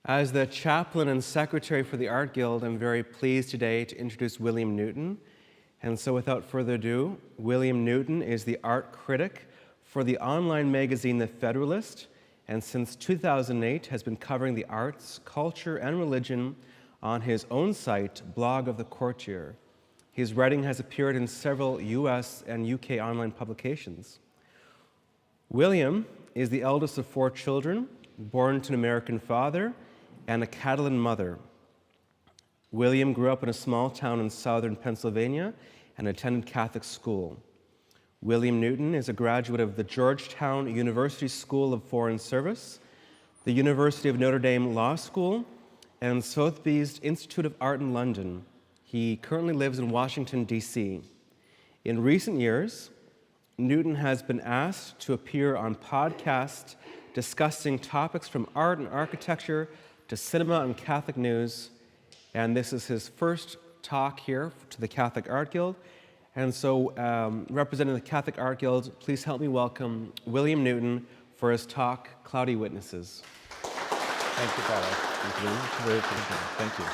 As the chaplain and secretary for the Art Guild, I'm very pleased today to introduce William Newton. And so without further ado, William Newton is the art critic for the online magazine The Federalist, and since 2008 has been covering the arts, culture, and religion on his own site, Blog of the Courtier. His writing has appeared in several US and UK online publications. William is the eldest of 4 children, born to an American father and a Catalan mother. William grew up in a small town in southern Pennsylvania and attended Catholic school. William Newton is a graduate of the Georgetown University School of Foreign Service, the University of Notre Dame Law School, and Sotheby's Institute of Art in London. He currently lives in Washington, D.C. In recent years, Newton has been asked to appear on podcasts discussing topics from art and architecture to cinema and Catholic news, and this is his first talk here to the Catholic Art Guild. And so, representing the Catholic Art Guild, please help me welcome William Newton for his talk, Cloudy Witnesses. Thank you, Tyler. Thank you very much. Very appreciative. Thank you.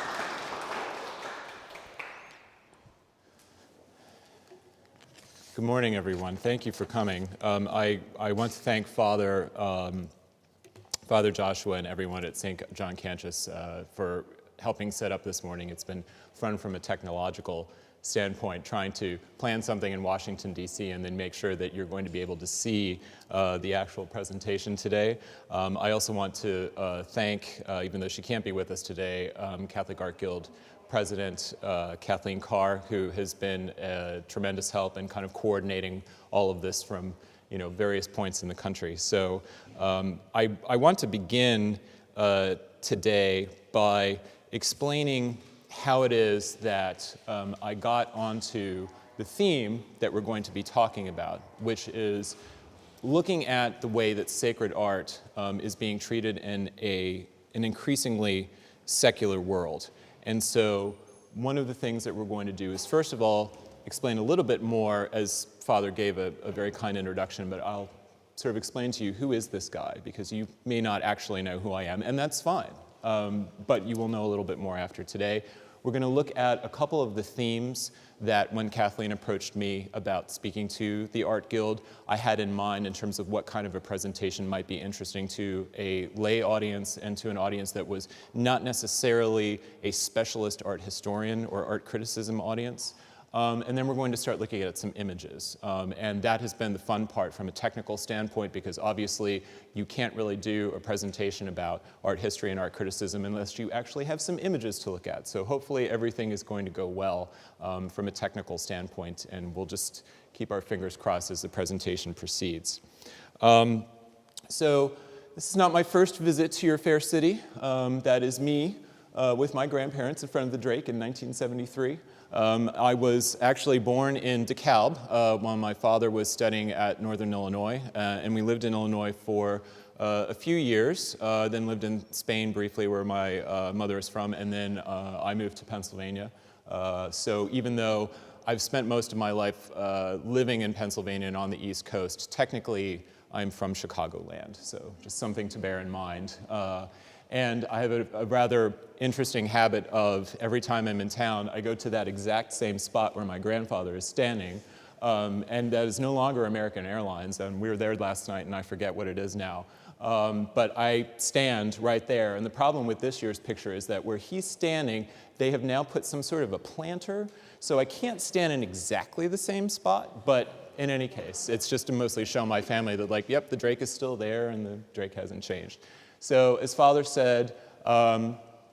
Good morning, everyone. Thank you for coming. I want to thank Father Joshua and everyone at St. John Cantius for helping set up this morning. It's been fun from a technological standpoint, trying to plan something in Washington, D.C., and then make sure that you're going to be able to see the actual presentation today. I also want to thank, even though she can't be with us today, Catholic Art Guild President Kathleen Carr, who has been a tremendous help in kind of coordinating all of this from various points in the country. So I want to begin today by explaining how it is that I got onto the theme that we're going to be talking about, which is looking at the way that sacred art is being treated in an increasingly secular world. And so one of the things that we're going to do is, first of all, explain a little bit more, as Father gave a very kind introduction, but I'll sort of explain to you who is this guy, because you may not actually know who I am, and that's fine. But you will know a little bit more after today. We're going to look at a couple of the themes that when Kathleen approached me about speaking to the Art Guild, I had in mind in terms of what kind of a presentation might be interesting to a lay audience and to an audience that was not necessarily a specialist art historian or art criticism audience. And then we're going to start looking at some images. And that has been the fun part from a technical standpoint, because obviously you can't really do a presentation about art history and art criticism unless you actually have some images to look at. So hopefully everything is going to go well from a technical standpoint, and we'll just keep our fingers crossed as the presentation proceeds. So this is not my first visit to your fair city. That is me with my grandparents in front of the Drake in 1973. I was actually born in DeKalb while my father was studying at Northern Illinois, and we lived in Illinois for a few years, then lived in Spain briefly where my mother is from, and then I moved to Pennsylvania. So even though I've spent most of my life living in Pennsylvania and on the East Coast, technically I'm from Chicagoland, so just something to bear in mind. And I have a rather interesting habit of, every time I'm in town, I go to that exact same spot where my grandfather is standing, and that is no longer American Airlines, and we were there last night and I forget what it is now. But I stand right there, and the problem with this year's picture is that where he's standing, they have now put some sort of a planter, so I can't stand in exactly the same spot, but in any case, it's just to mostly show my family that, like, yep, the Drake is still there and the Drake hasn't changed. So as Father said,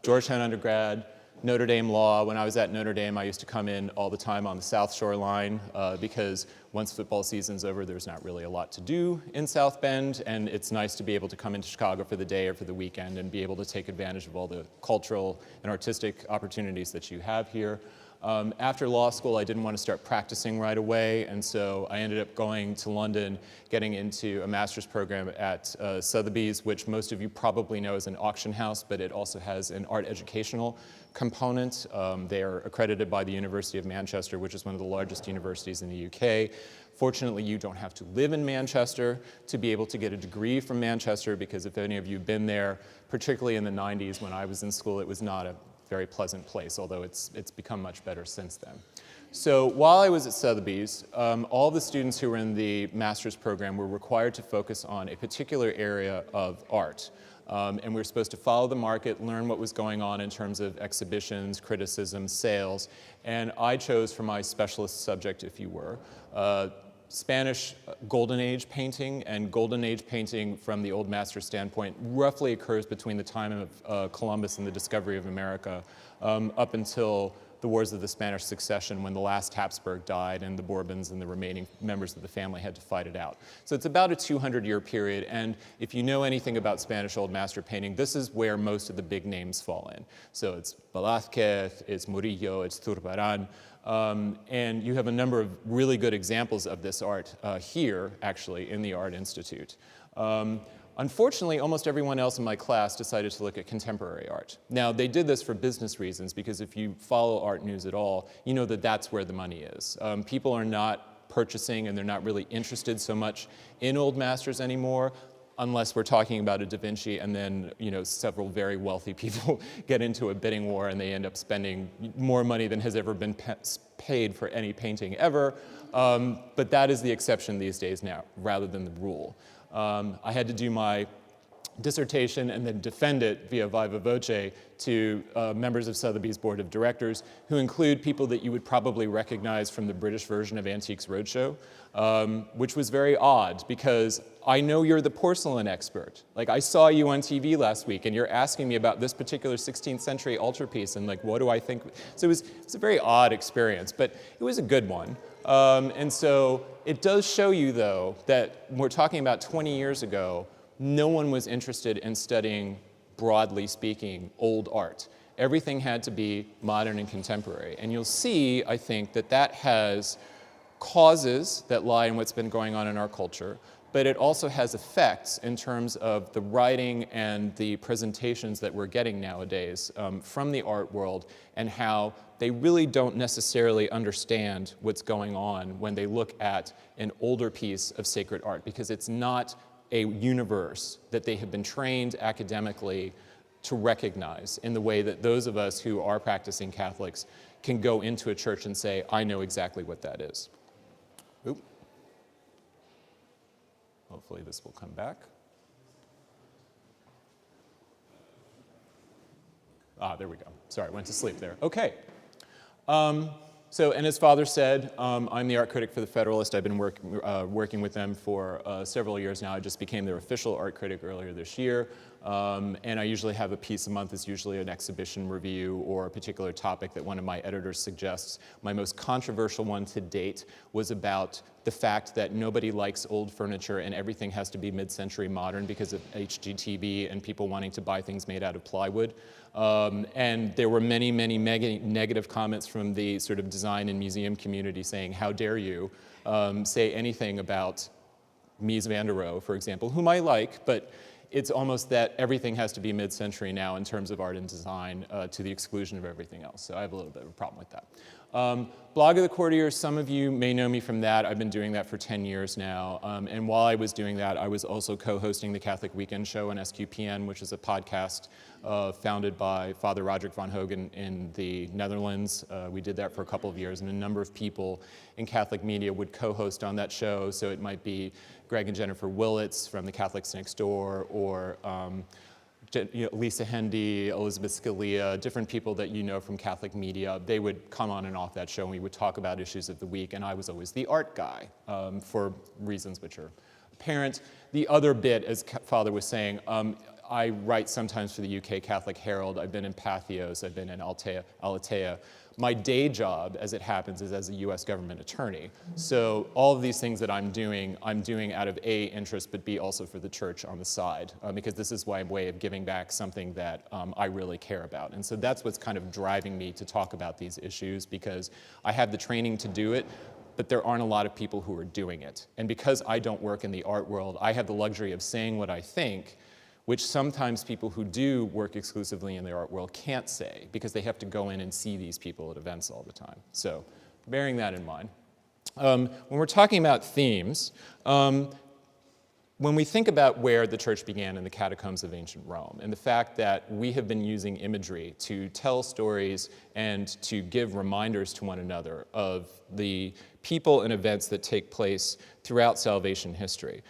Georgetown undergrad, Notre Dame Law. When I was at Notre Dame, I used to come in all the time on the South Shore line because once football season's over, there's not really a lot to do in South Bend, and it's nice to be able to come into Chicago for the day or for the weekend and be able to take advantage of all the cultural and artistic opportunities that you have here. After law school, I didn't want to start practicing right away, and so I ended up going to London, getting into a master's program at Sotheby's, which most of you probably know is an auction house, but it also has an art educational component. They are accredited by the University of Manchester, which is one of the largest universities in the UK. Fortunately, you don't have to live in Manchester to be able to get a degree from Manchester, because if any of you have been there, particularly in the 90s when I was in school, it was not a very pleasant place, although it's become much better since then. So while I was at Sotheby's, all the students who were in the master's program were required to focus on a particular area of art. And we were supposed to follow the market, learn what was going on in terms of exhibitions, criticism, sales. And I chose for my specialist subject, if you were, Spanish Golden Age painting. And Golden Age painting from the Old Master standpoint roughly occurs between the time of Columbus and the discovery of America up until the Wars of the Spanish Succession, when the last Habsburg died and the Bourbons and the remaining members of the family had to fight it out. So it's about a 200-year period, and if you know anything about Spanish Old Master painting, this is where most of the big names fall in. So it's Velázquez, it's Murillo, it's Zurbarán, and you have a number of really good examples of this art here, actually, in the Art Institute. Unfortunately, almost everyone else in my class decided to look at contemporary art. Now, they did this for business reasons, because if you follow art news at all, you know that that's where the money is. People are not purchasing, and they're not really interested so much in old masters anymore, unless we're talking about a Da Vinci, and then several very wealthy people get into a bidding war, and they end up spending more money than has ever been paid for any painting ever. But that is the exception these days now, rather than the rule. I had to do my dissertation and then defend it via viva voce to members of Sotheby's board of directors, who include people that you would probably recognize from the British version of Antiques Roadshow, which was very odd, because I know you're the porcelain expert. Like, I saw you on TV last week, and you're asking me about this particular 16th century altarpiece, and like, what do I think? So it was a very odd experience, but it was a good one. And so it does show you, though, that we're talking about 20 years ago, no one was interested in studying, broadly speaking, old art. Everything had to be modern and contemporary. And you'll see, I think, that that has causes that lie in what's been going on in our culture, but it also has effects in terms of the writing and the presentations that we're getting nowadays from the art world, and how they really don't necessarily understand what's going on when they look at an older piece of sacred art, because it's not a universe that they have been trained academically to recognize in the way that those of us who are practicing Catholics can go into a church and say, I know exactly what that is. Oop. Hopefully this will come back. Ah, there we go. Sorry, went to sleep there. Okay. And as Father said, I'm the art critic for the Federalist. I've been working with them for several years now. I just became their official art critic earlier this year. And I usually have a piece a month. It's usually an exhibition review or a particular topic that one of my editors suggests. My most controversial one to date was about the fact that nobody likes old furniture and everything has to be mid-century modern because of HGTV and people wanting to buy things made out of plywood. And there were many, many negative comments from the sort of design and museum community saying, how dare you say anything about Mies van der Rohe, for example, whom I like, but it's almost that everything has to be mid-century now in terms of art and design to the exclusion of everything else. So I have a little bit of a problem with that. Blog of the Courtier, some of you may know me from that. I've been doing that for 10 years now. And while I was doing that, I was also co-hosting the Catholic Weekend Show on SQPN, which is a podcast founded by Father Roderick van Hogen in the Netherlands. We did that for a couple of years, and a number of people in Catholic media would co-host on that show. So it might be Greg and Jennifer Willits from the Catholics Next Door, or Lisa Hendy, Elizabeth Scalia, different people that you know from Catholic media. They would come on and off that show, and we would talk about issues of the week, and I was always the art guy for reasons which are apparent. The other bit, as Father was saying, I write sometimes for the UK Catholic Herald. I've been in Patheos, I've been in Aletheia. My day job, as it happens, is as a US government attorney. So all of these things that I'm doing out of A, interest, but B, also for the church on the side, because this is my way of giving back something that I really care about. And so that's what's kind of driving me to talk about these issues, because I have the training to do it, but there aren't a lot of people who are doing it. And because I don't work in the art world, I have the luxury of saying what I think, which sometimes people who do work exclusively in the art world can't say, because they have to go in and see these people at events all the time. So bearing that in mind. when we're talking about themes, when we think about where the church began in the catacombs of ancient Rome, and the fact that we have been using imagery to tell stories and to give reminders to one another of the people and events that take place throughout salvation history,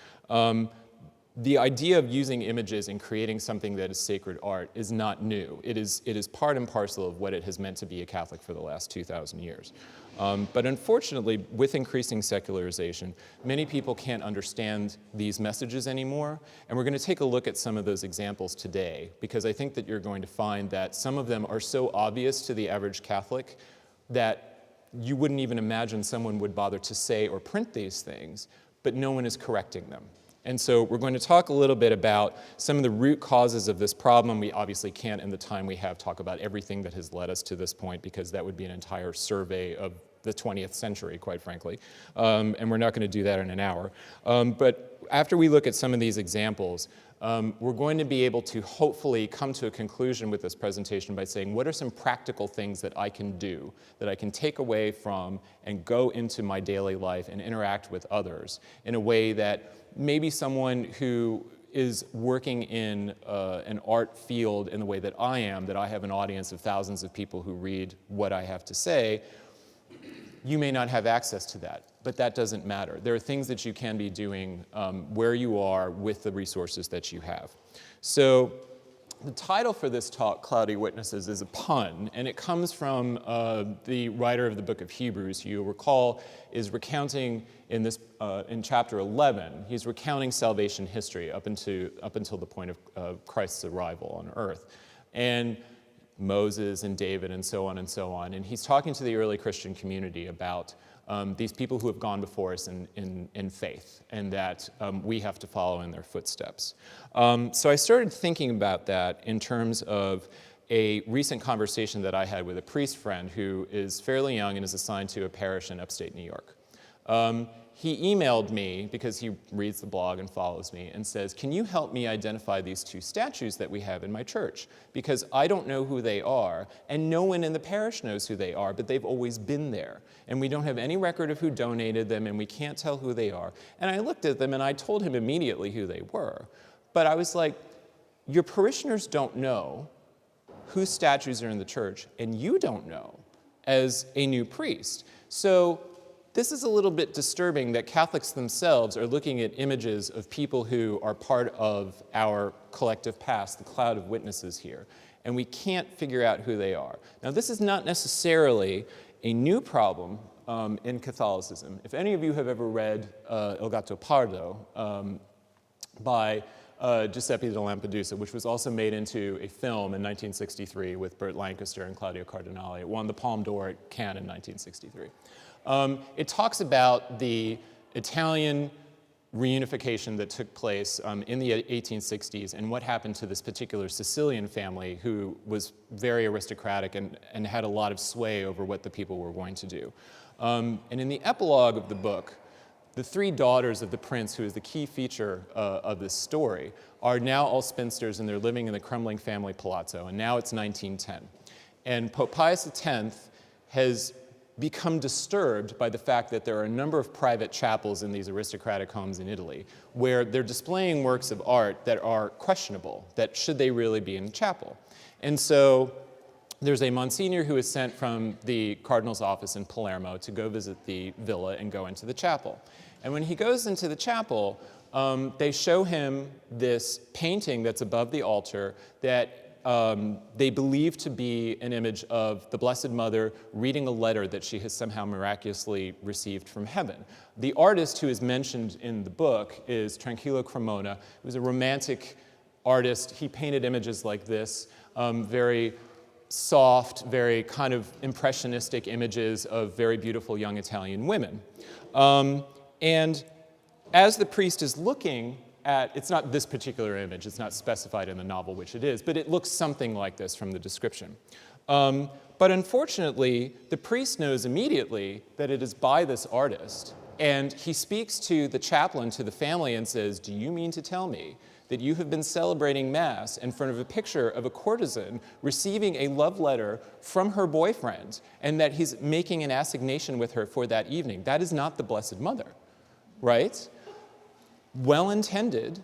the idea of using images and creating something that is sacred art is not new. It is part and parcel of what it has meant to be a Catholic for the last 2,000 years. But unfortunately, with increasing secularization, many people can't understand these messages anymore, and we're going to take a look at some of those examples today, because I think that you're going to find that some of them are so obvious to the average Catholic that you wouldn't even imagine someone would bother to say or print these things, but no one is correcting them. And so we're going to talk a little bit about some of the root causes of this problem. We obviously can't, in the time we have, talk about everything that has led us to this point, because that would be an entire survey of the 20th century, quite frankly. And we're not going to do that in an hour. But after we look at some of these examples, we're going to be able to hopefully come to a conclusion with this presentation by saying, what are some practical things that I can do, that I can take away from and go into my daily life and interact with others in a way that maybe someone who is working in an art field in the way that I am, that I have an audience of thousands of people who read what I have to say, you may not have access to that, but that doesn't matter. There are things that you can be doing where you are with the resources that you have. So the title for this talk, Cloudy Witnesses, is a pun, and it comes from the writer of the book of Hebrews, who you'll recall is recounting in chapter 11, he's recounting salvation history up until the point of Christ's arrival on earth. And Moses and David and so on and so on. And he's talking to the early Christian community about these people who have gone before us in faith, and that we have to follow in their footsteps. So I started thinking about that in terms of a recent conversation that I had with a priest friend who is fairly young and is assigned to a parish in upstate New York. He emailed me, because he reads the blog and follows me, and says, can you help me identify these two statues that we have in my church? Because I don't know who they are, and no one in the parish knows who they are, but they've always been there. And we don't have any record of who donated them, and we can't tell who they are. And I looked at them, and I told him immediately who they were. But I was like, your parishioners don't know whose statues are in the church, and you don't know as a new priest. So this is a little bit disturbing that Catholics themselves are looking at images of people who are part of our collective past, the cloud of witnesses here, and we can't figure out who they are. Now, this is not necessarily a new problem in Catholicism. If any of you have ever read Gattopardo by Giuseppe de Lampedusa, which was also made into a film in 1963 with Burt Lancaster and Claudio Cardinale. It won the Palme d'Or at Cannes in 1963. It talks about the Italian reunification that took place in the 1860s and what happened to this particular Sicilian family who was very aristocratic and had a lot of sway over what the people were going to do. And in the epilogue of the book, the three daughters of the prince, who is the key feature of this story, are now all spinsters, and they're living in the crumbling family palazzo, and now it's 1910. And Pope Pius X has become disturbed by the fact that there are a number of private chapels in these aristocratic homes in Italy where they're displaying works of art that are questionable, that should they really be in the chapel. And so there's a Monsignor who is sent from the Cardinal's office in Palermo to go visit the villa and go into the chapel. And when he goes into the chapel, they show him this painting that's above the altar that they believe to be an image of the Blessed Mother reading a letter that she has somehow miraculously received from heaven. The artist who is mentioned in the book is Tranquillo Cremona. He was a romantic artist. He painted images like this, very soft, very kind of impressionistic images of very beautiful young Italian women. And as the priest is looking at, it's not this particular image, it's not specified in the novel which it is, but it looks something like this from the description. But unfortunately, the priest knows immediately that it is by this artist, and he speaks to the chaplain, to the family, and says, do you mean to tell me that you have been celebrating Mass in front of a picture of a courtesan receiving a love letter from her boyfriend, and that he's making an assignation with her for that evening. That is not the Blessed Mother, right? Well-intended,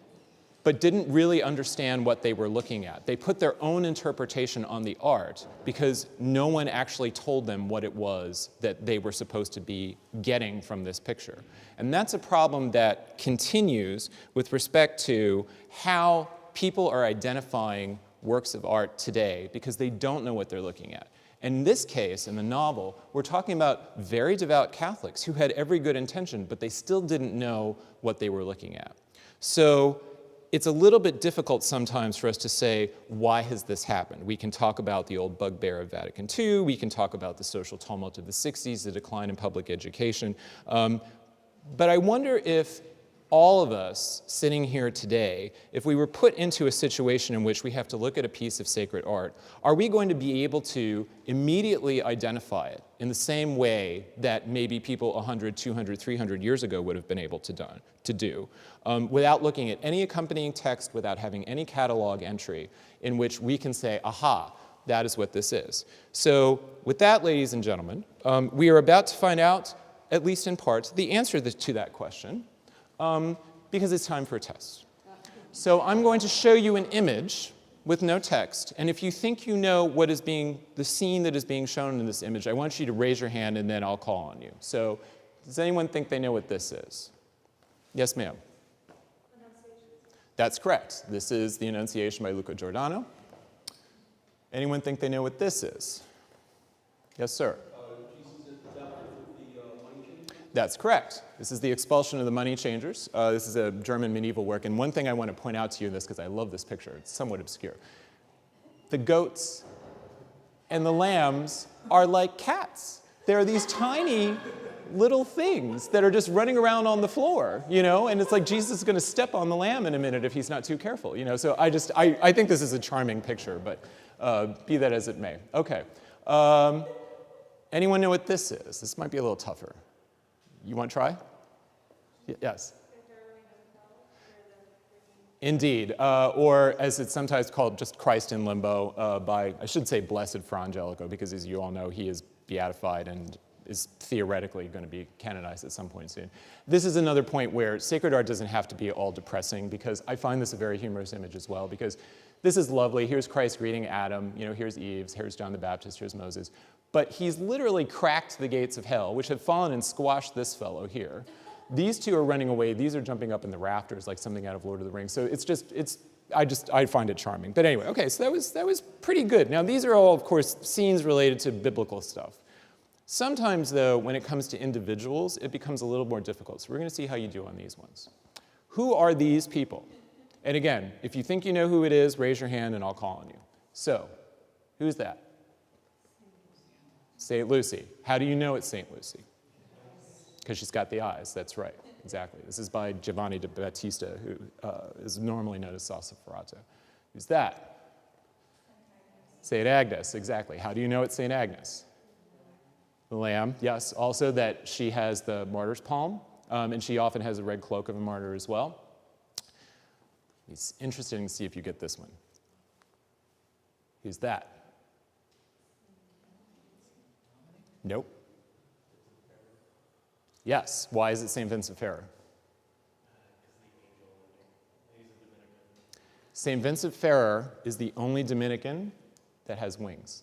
but didn't really understand what they were looking at. They put their own interpretation on the art because no one actually told them what it was that they were supposed to be getting from this picture. And that's a problem that continues with respect to how people are identifying works of art today because they don't know what they're looking at. In this case, in the novel, we're talking about very devout Catholics who had every good intention, but they still didn't know what they were looking at. So it's a little bit difficult sometimes for us to say, why has this happened? We can talk about the old bugbear of Vatican II, we can talk about the social tumult of the 60s, the decline in public education, but I wonder if all of us sitting here today, if we were put into a situation in which we have to look at a piece of sacred art, are we going to be able to immediately identify it in the same way that maybe people 100, 200, 300 years ago would have been able to do, without looking at any accompanying text, without having any catalog entry in which we can say, aha, that is what this is. So with that, ladies and gentlemen, we are about to find out, at least in part, the answer to that question, because it's time for a test. So I'm going to show you an image with no text, and if you think you know what is the scene that is being shown in this image, I want you to raise your hand and then I'll call on you. So does anyone think they know what this is? Yes, ma'am. That's correct. This is the Annunciation by Luca Giordano. Anyone think they know what this is? Yes, sir. That's correct. This is the expulsion of the money changers. This is a German medieval work. And one thing I want to point out to you in this, because I love this picture, it's somewhat obscure. The goats and the lambs are like cats. They're these tiny little things that are just running around on the floor, you know? And it's like Jesus is going to step on the lamb in a minute if he's not too careful, you know? So I think this is a charming picture, but be that as it may. Okay. Anyone know what this is? This might be a little tougher. You want to try? Yes. Indeed, or as it's sometimes called, just Christ in Limbo by, I should say, Blessed Fra Angelico, because as you all know, he is beatified and is theoretically going to be canonized at some point soon. This is another point where sacred art doesn't have to be all depressing, because I find this a very humorous image as well, because this is lovely. Here's Christ greeting Adam, you know, here's Eve, here's John the Baptist, here's Moses. But he's literally cracked the gates of hell, which have fallen and squashed this fellow here. These two are running away. These are jumping up in the rafters like something out of Lord of the Rings. So I find it charming. But anyway, okay, so that was pretty good. Now, these are all, of course, scenes related to biblical stuff. Sometimes, though, when it comes to individuals, it becomes a little more difficult. So we're going to see how you do on these ones. Who are these people? And again, if you think you know who it is, raise your hand and I'll call on you. So, who's that? St. Lucy. How do you know it's St. Lucy? Because she's got the eyes, that's right, exactly. This is by Giovanni da Battista, who is normally known as Sassoferrato. Who's that? St. Agnes, exactly. How do you know it's St. Agnes? The lamb, yes. Also that she has the martyr's palm, and she often has a red cloak of a martyr as well. It's interesting to see if you get this one. Who's that? Nope. Yes. Why is it St. Vincent Ferrer? St. Vincent Ferrer is the only Dominican that has wings.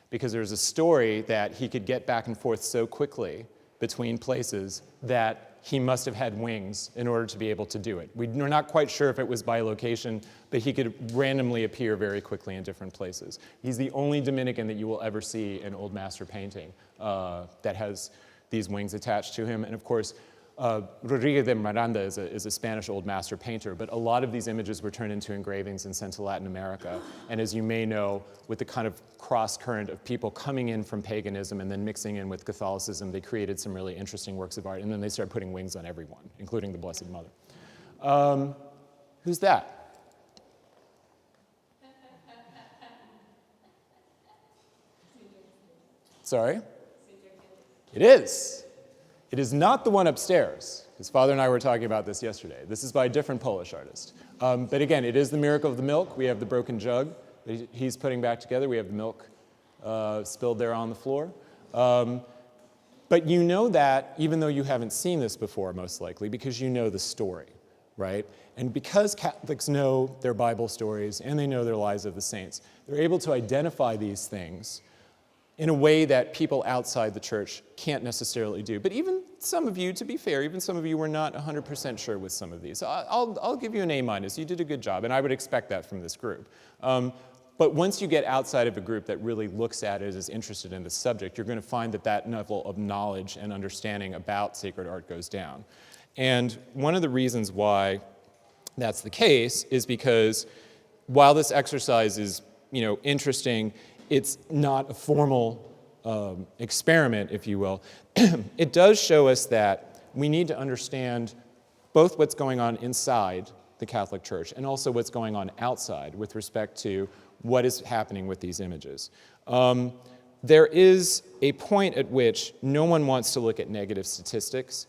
Because there's a story that he could get back and forth so quickly between places that he must have had wings in order to be able to do it. We're not quite sure if it was by location, but he could randomly appear very quickly in different places. He's the only Dominican that you will ever see in Old Master painting that has these wings attached to him. And of course, Rodríguez de Miranda is a Spanish Old Master painter, but a lot of these images were turned into engravings and sent to Latin America. And as you may know, with the kind of cross-current of people coming in from paganism and then mixing in with Catholicism, they created some really interesting works of art, and then they started putting wings on everyone, including the Blessed Mother. Who's that? Sorry? It is. It is not the one upstairs. His father and I were talking about this yesterday. This is by a different Polish artist. But again, it is the miracle of the milk. We have the broken jug that he's putting back together. We have the milk spilled there on the floor. But you know that even though you haven't seen this before, most likely, because you know the story, right? And because Catholics know their Bible stories and they know their lives of the saints, they're able to identify these things in a way that people outside the church can't necessarily do. But even some of you, to be fair, even some of you were not 100% sure with some of these. I'll give you an A-. You did a good job, and I would expect that from this group. But once you get outside of a group that really looks at it, is interested in the subject, you're going to find that that level of knowledge and understanding about sacred art goes down. And one of the reasons why that's the case is because while this exercise is, interesting, it's not a formal experiment, if you will. It does show us that we need to understand both what's going on inside the Catholic Church and also what's going on outside with respect to what is happening with these images. There is a point at which no one wants to look at negative statistics,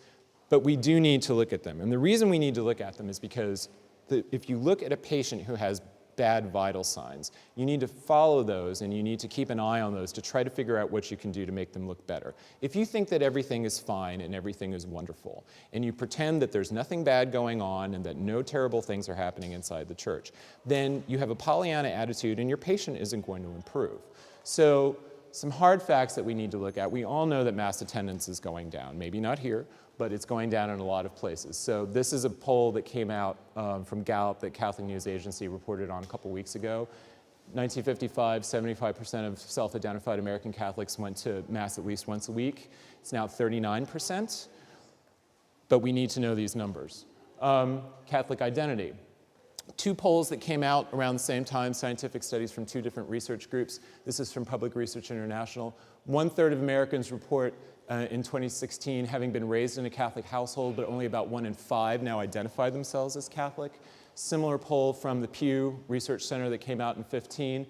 but we do need to look at them. And the reason we need to look at them is because if you look at a patient who has bad vital signs, you need to follow those and you need to keep an eye on those to try to figure out what you can do to make them look better. If you think that everything is fine and everything is wonderful, and you pretend that there's nothing bad going on and that no terrible things are happening inside the church, then you have a Pollyanna attitude and your patient isn't going to improve. So some hard facts that we need to look at. We all know that mass attendance is going down, maybe not here, but it's going down in a lot of places. So this is a poll that came out from Gallup that Catholic News Agency reported on a couple weeks ago. 1955, 75% of self-identified American Catholics went to Mass at least once a week. It's now 39%, but we need to know these numbers. Catholic identity. Two polls that came out around the same time, scientific studies from two different research groups. This is from Public Research International. 1/3 of Americans report in 2016 having been raised in a Catholic household, but only about 1 in 5 now identify themselves as Catholic. Similar poll from the Pew Research Center that came out in 2015.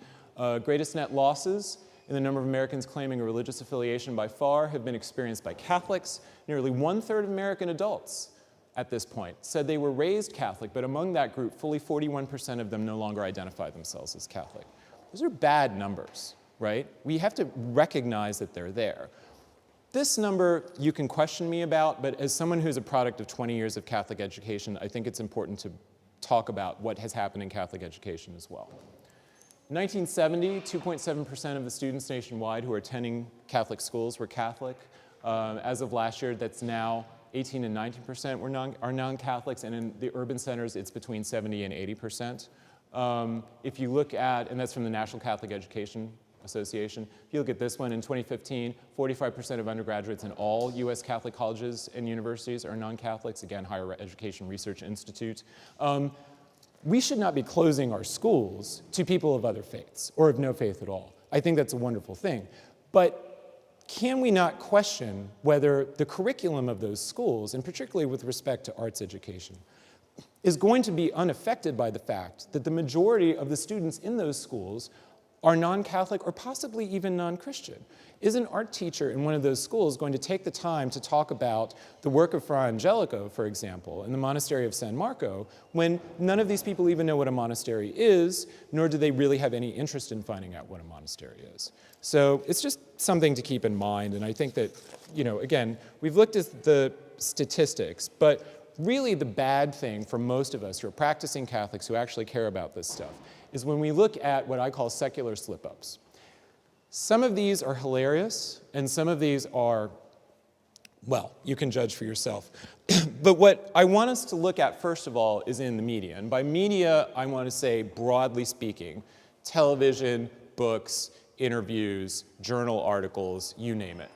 Greatest net losses in the number of Americans claiming a religious affiliation by far have been experienced by Catholics. Nearly 1/3 of American adults at this point said they were raised Catholic, but among that group, fully 41% of them no longer identify themselves as Catholic. Those are bad numbers, right? We have to recognize that they're there. This number you can question me about, but as someone who's a product of 20 years of Catholic education, I think it's important to talk about what has happened in Catholic education as well. In 1970, 2.7% of the students nationwide who are attending Catholic schools were Catholic. As of last year, that's now 18 and 19% are non-Catholics, and in the urban centers, it's between 70 and 80%. If you look at, and that's from the National Catholic Education Association, if you look at this one, in 2015, 45% of undergraduates in all U.S. Catholic colleges and universities are non-Catholics, again, Higher Education Research Institute. We should not be closing our schools to people of other faiths, or of no faith at all. I think that's a wonderful thing. But can we not question whether the curriculum of those schools, and particularly with respect to arts education, is going to be unaffected by the fact that the majority of the students in those schools are non-Catholic or possibly even non-Christian? Is an art teacher in one of those schools going to take the time to talk about the work of Fra Angelico, for example, in the monastery of San Marco, when none of these people even know what a monastery is, nor do they really have any interest in finding out what a monastery is? So it's just something to keep in mind, and I think that, again, we've looked at the statistics, but really the bad thing for most of us who are practicing Catholics who actually care about this stuff is when we look at what I call secular slip-ups. Some of these are hilarious, and some of these are, well, you can judge for yourself. But what I want us to look at, first of all, is in the media. And by media, I want to say, broadly speaking, television, books, interviews, journal articles, you name it.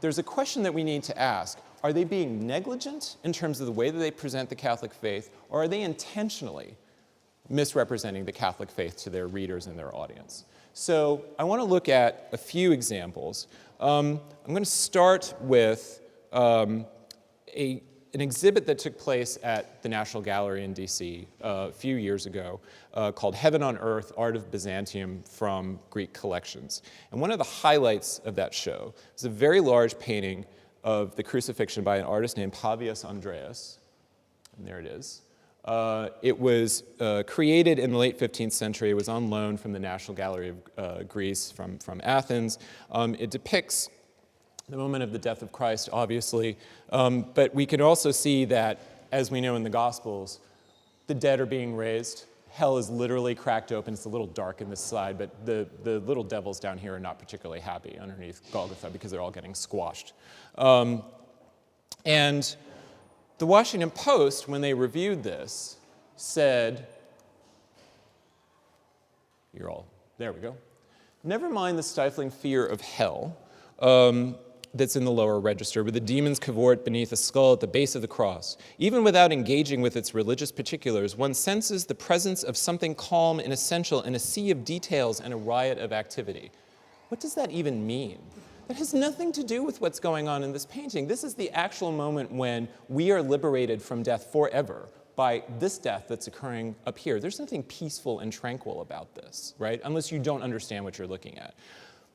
There's a question that we need to ask. Are they being negligent in terms of the way that they present the Catholic faith, or are they intentionally misrepresenting the Catholic faith to their readers and their audience? So I want to look at a few examples. I'm going to start with an exhibit that took place at the National Gallery in DC a few years ago called Heaven on Earth, Art of Byzantium from Greek Collections. And one of the highlights of that show is a very large painting of the crucifixion by an artist named Pavius Andreas. And there it is. It was created in the late 15th century. It was on loan from the National Gallery of Greece from Athens. It depicts the moment of the death of Christ, obviously, but we can also see that, as we know in the Gospels, the dead are being raised. Hell is literally cracked open. It's a little dark in this slide, but the little devils down here are not particularly happy underneath Golgotha because they're all getting squashed. And the Washington Post, when they reviewed this, said, there we go. Never mind the stifling fear of hell that's in the lower register, where the demons cavort beneath a skull at the base of the cross. Even without engaging with its religious particulars, one senses the presence of something calm and essential in a sea of details and a riot of activity. What does that even mean? That has nothing to do with what's going on in this painting. This is the actual moment when we are liberated from death forever by this death that's occurring up here. There's nothing peaceful and tranquil about this, right? Unless you don't understand what you're looking at.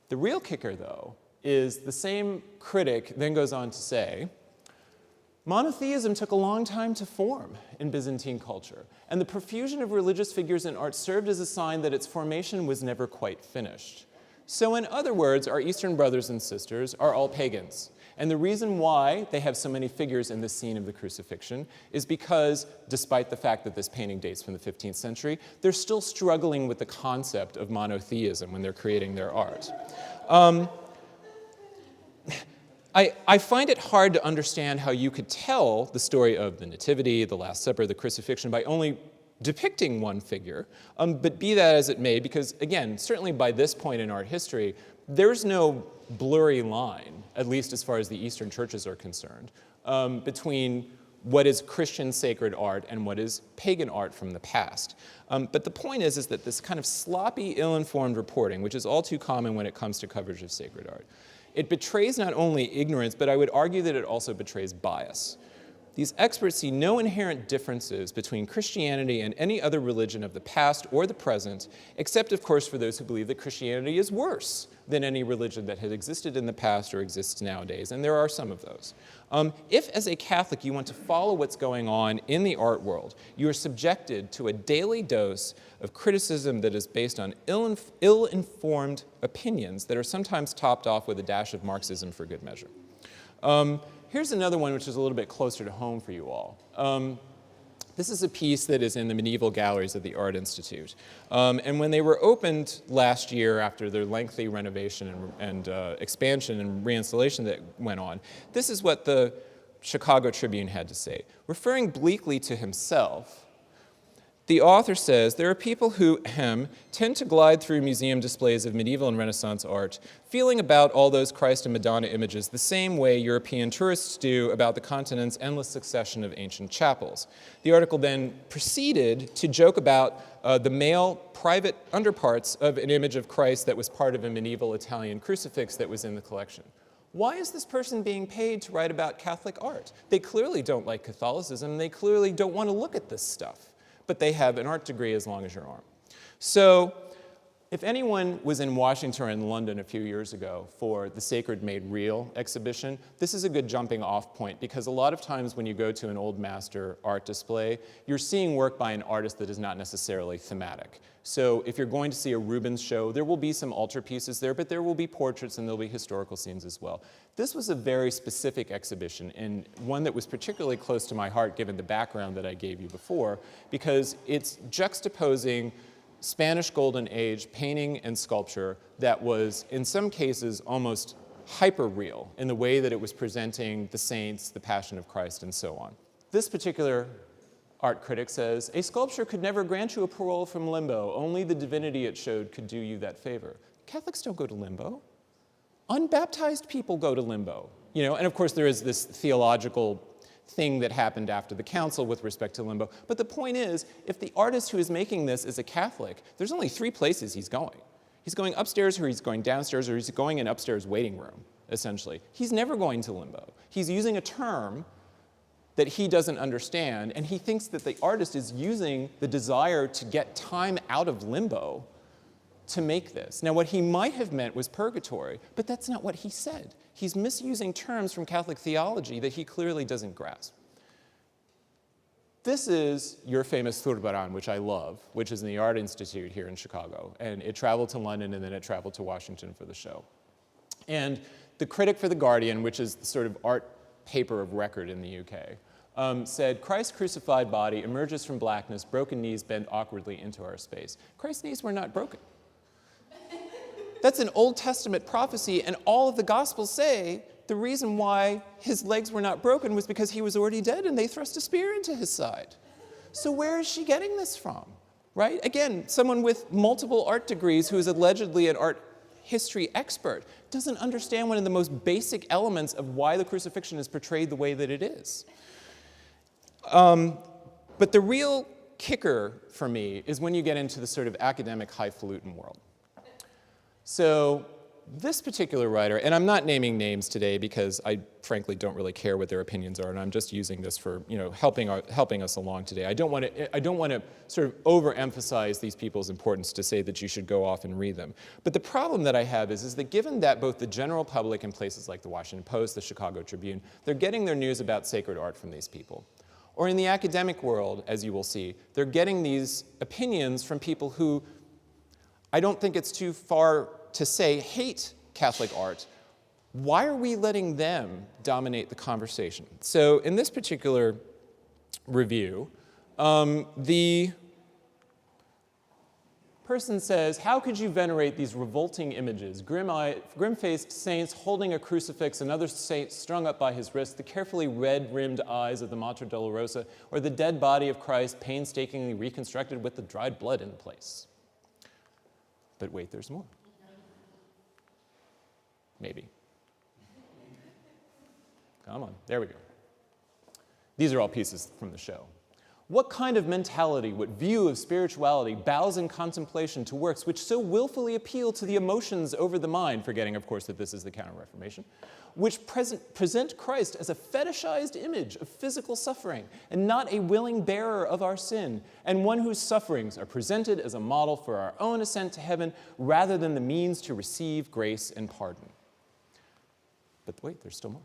The real kicker, though, is the same critic then goes on to say, monotheism took a long time to form in Byzantine culture, and the profusion of religious figures in art served as a sign that its formation was never quite finished. So in other words, our Eastern brothers and sisters are all pagans. And the reason why they have so many figures in this scene of the crucifixion is because, despite the fact that this painting dates from the 15th century, they're still struggling with the concept of monotheism when they're creating their art. I find it hard to understand how you could tell the story of the Nativity, the Last Supper, the crucifixion by only depicting one figure, but be that as it may, because again, certainly by this point in art history, there's no blurry line, at least as far as the Eastern churches are concerned, between what is Christian sacred art and what is pagan art from the past. But the point is that this kind of sloppy, ill-informed reporting, which is all too common when it comes to coverage of sacred art, it betrays not only ignorance, but I would argue that it also betrays bias. These experts see no inherent differences between Christianity and any other religion of the past or the present, except, of course, for those who believe that Christianity is worse than any religion that has existed in the past or exists nowadays, and there are some of those. If, as a Catholic, you want to follow what's going on in the art world, you are subjected to a daily dose of criticism that is based on ill-informed opinions that are sometimes topped off with a dash of Marxism for good measure. Here's another one which is a little bit closer to home for you all. This is a piece that is in the medieval galleries of the Art Institute. And when they were opened last year after their lengthy renovation and expansion and reinstallation that went on, this is what the Chicago Tribune had to say. Referring bleakly to himself, the author says, there are people who, tend to glide through museum displays of medieval and Renaissance art, feeling about all those Christ and Madonna images the same way European tourists do about the continent's endless succession of ancient chapels. The article then proceeded to joke about the male private underparts of an image of Christ that was part of a medieval Italian crucifix that was in the collection. Why is this person being paid to write about Catholic art? They clearly don't like Catholicism. They clearly don't want to look at this stuff. But they have an art degree as long as your arm. So if anyone was in Washington or in London a few years ago for the Sacred Made Real exhibition, this is a good jumping off point because a lot of times when you go to an old master art display, you're seeing work by an artist that is not necessarily thematic. So if you're going to see a Rubens show, there will be some altarpieces there, but there will be portraits and there'll be historical scenes as well. This was a very specific exhibition and one that was particularly close to my heart given the background that I gave you before, because it's juxtaposing Spanish Golden Age painting and sculpture that was, in some cases, almost hyper-real in the way that it was presenting the saints, the Passion of Christ, and so on. This particular art critic says, a sculpture could never grant you a parole from limbo. Only the divinity it showed could do you that favor. Catholics don't go to limbo. Unbaptized people go to limbo. And of course there is this theological thing that happened after the council with respect to limbo. But the point is, if the artist who is making this is a Catholic, there's only 3 places he's going. He's going upstairs, or he's going downstairs, or he's going in upstairs waiting room, essentially. He's never going to limbo. He's using a term that he doesn't understand, and he thinks that the artist is using the desire to get time out of limbo to make this. Now, what he might have meant was purgatory, but that's not what he said. He's misusing terms from Catholic theology that he clearly doesn't grasp. This is your famous Zurbarán, which I love, which is in the Art Institute here in Chicago. And it traveled to London, and then it traveled to Washington for the show. And the critic for The Guardian, which is the sort of art paper of record in the UK, said, Christ's crucified body emerges from blackness, broken knees bend awkwardly into our space. Christ's knees were not broken. That's an Old Testament prophecy, and all of the Gospels say the reason why his legs were not broken was because he was already dead and they thrust a spear into his side. So where is she getting this from, right? Again, someone with multiple art degrees who is allegedly an art history expert doesn't understand one of the most basic elements of why the crucifixion is portrayed the way that it is. But the real kicker for me is when you get into the sort of academic highfalutin world. So this particular writer, and I'm not naming names today because I frankly don't really care what their opinions are, and I'm just using this for helping us along today. I don't want to sort of overemphasize these people's importance to say that you should go off and read them. But the problem that I have is that given that both the general public in places like the Washington Post, the Chicago Tribune, they're getting their news about sacred art from these people. Or in the academic world, as you will see, they're getting these opinions from people who, I don't think it's too far to say, hate Catholic art. Why are we letting them dominate the conversation? So in this particular review, the person says, how could you venerate these revolting images, grim-faced saints holding a crucifix, another saint strung up by his wrist, the carefully red-rimmed eyes of the Mater Dolorosa, or the dead body of Christ painstakingly reconstructed with the dried blood in place? But wait, there's more. Maybe. Come on, there we go. These are all pieces from the show. What kind of mentality, what view of spirituality bows in contemplation to works which so willfully appeal to the emotions over the mind, forgetting, of course, that this is the Counter-Reformation, which present Christ as a fetishized image of physical suffering and not a willing bearer of our sin, and one whose sufferings are presented as a model for our own ascent to heaven rather than the means to receive grace and pardon. But wait, there's still more.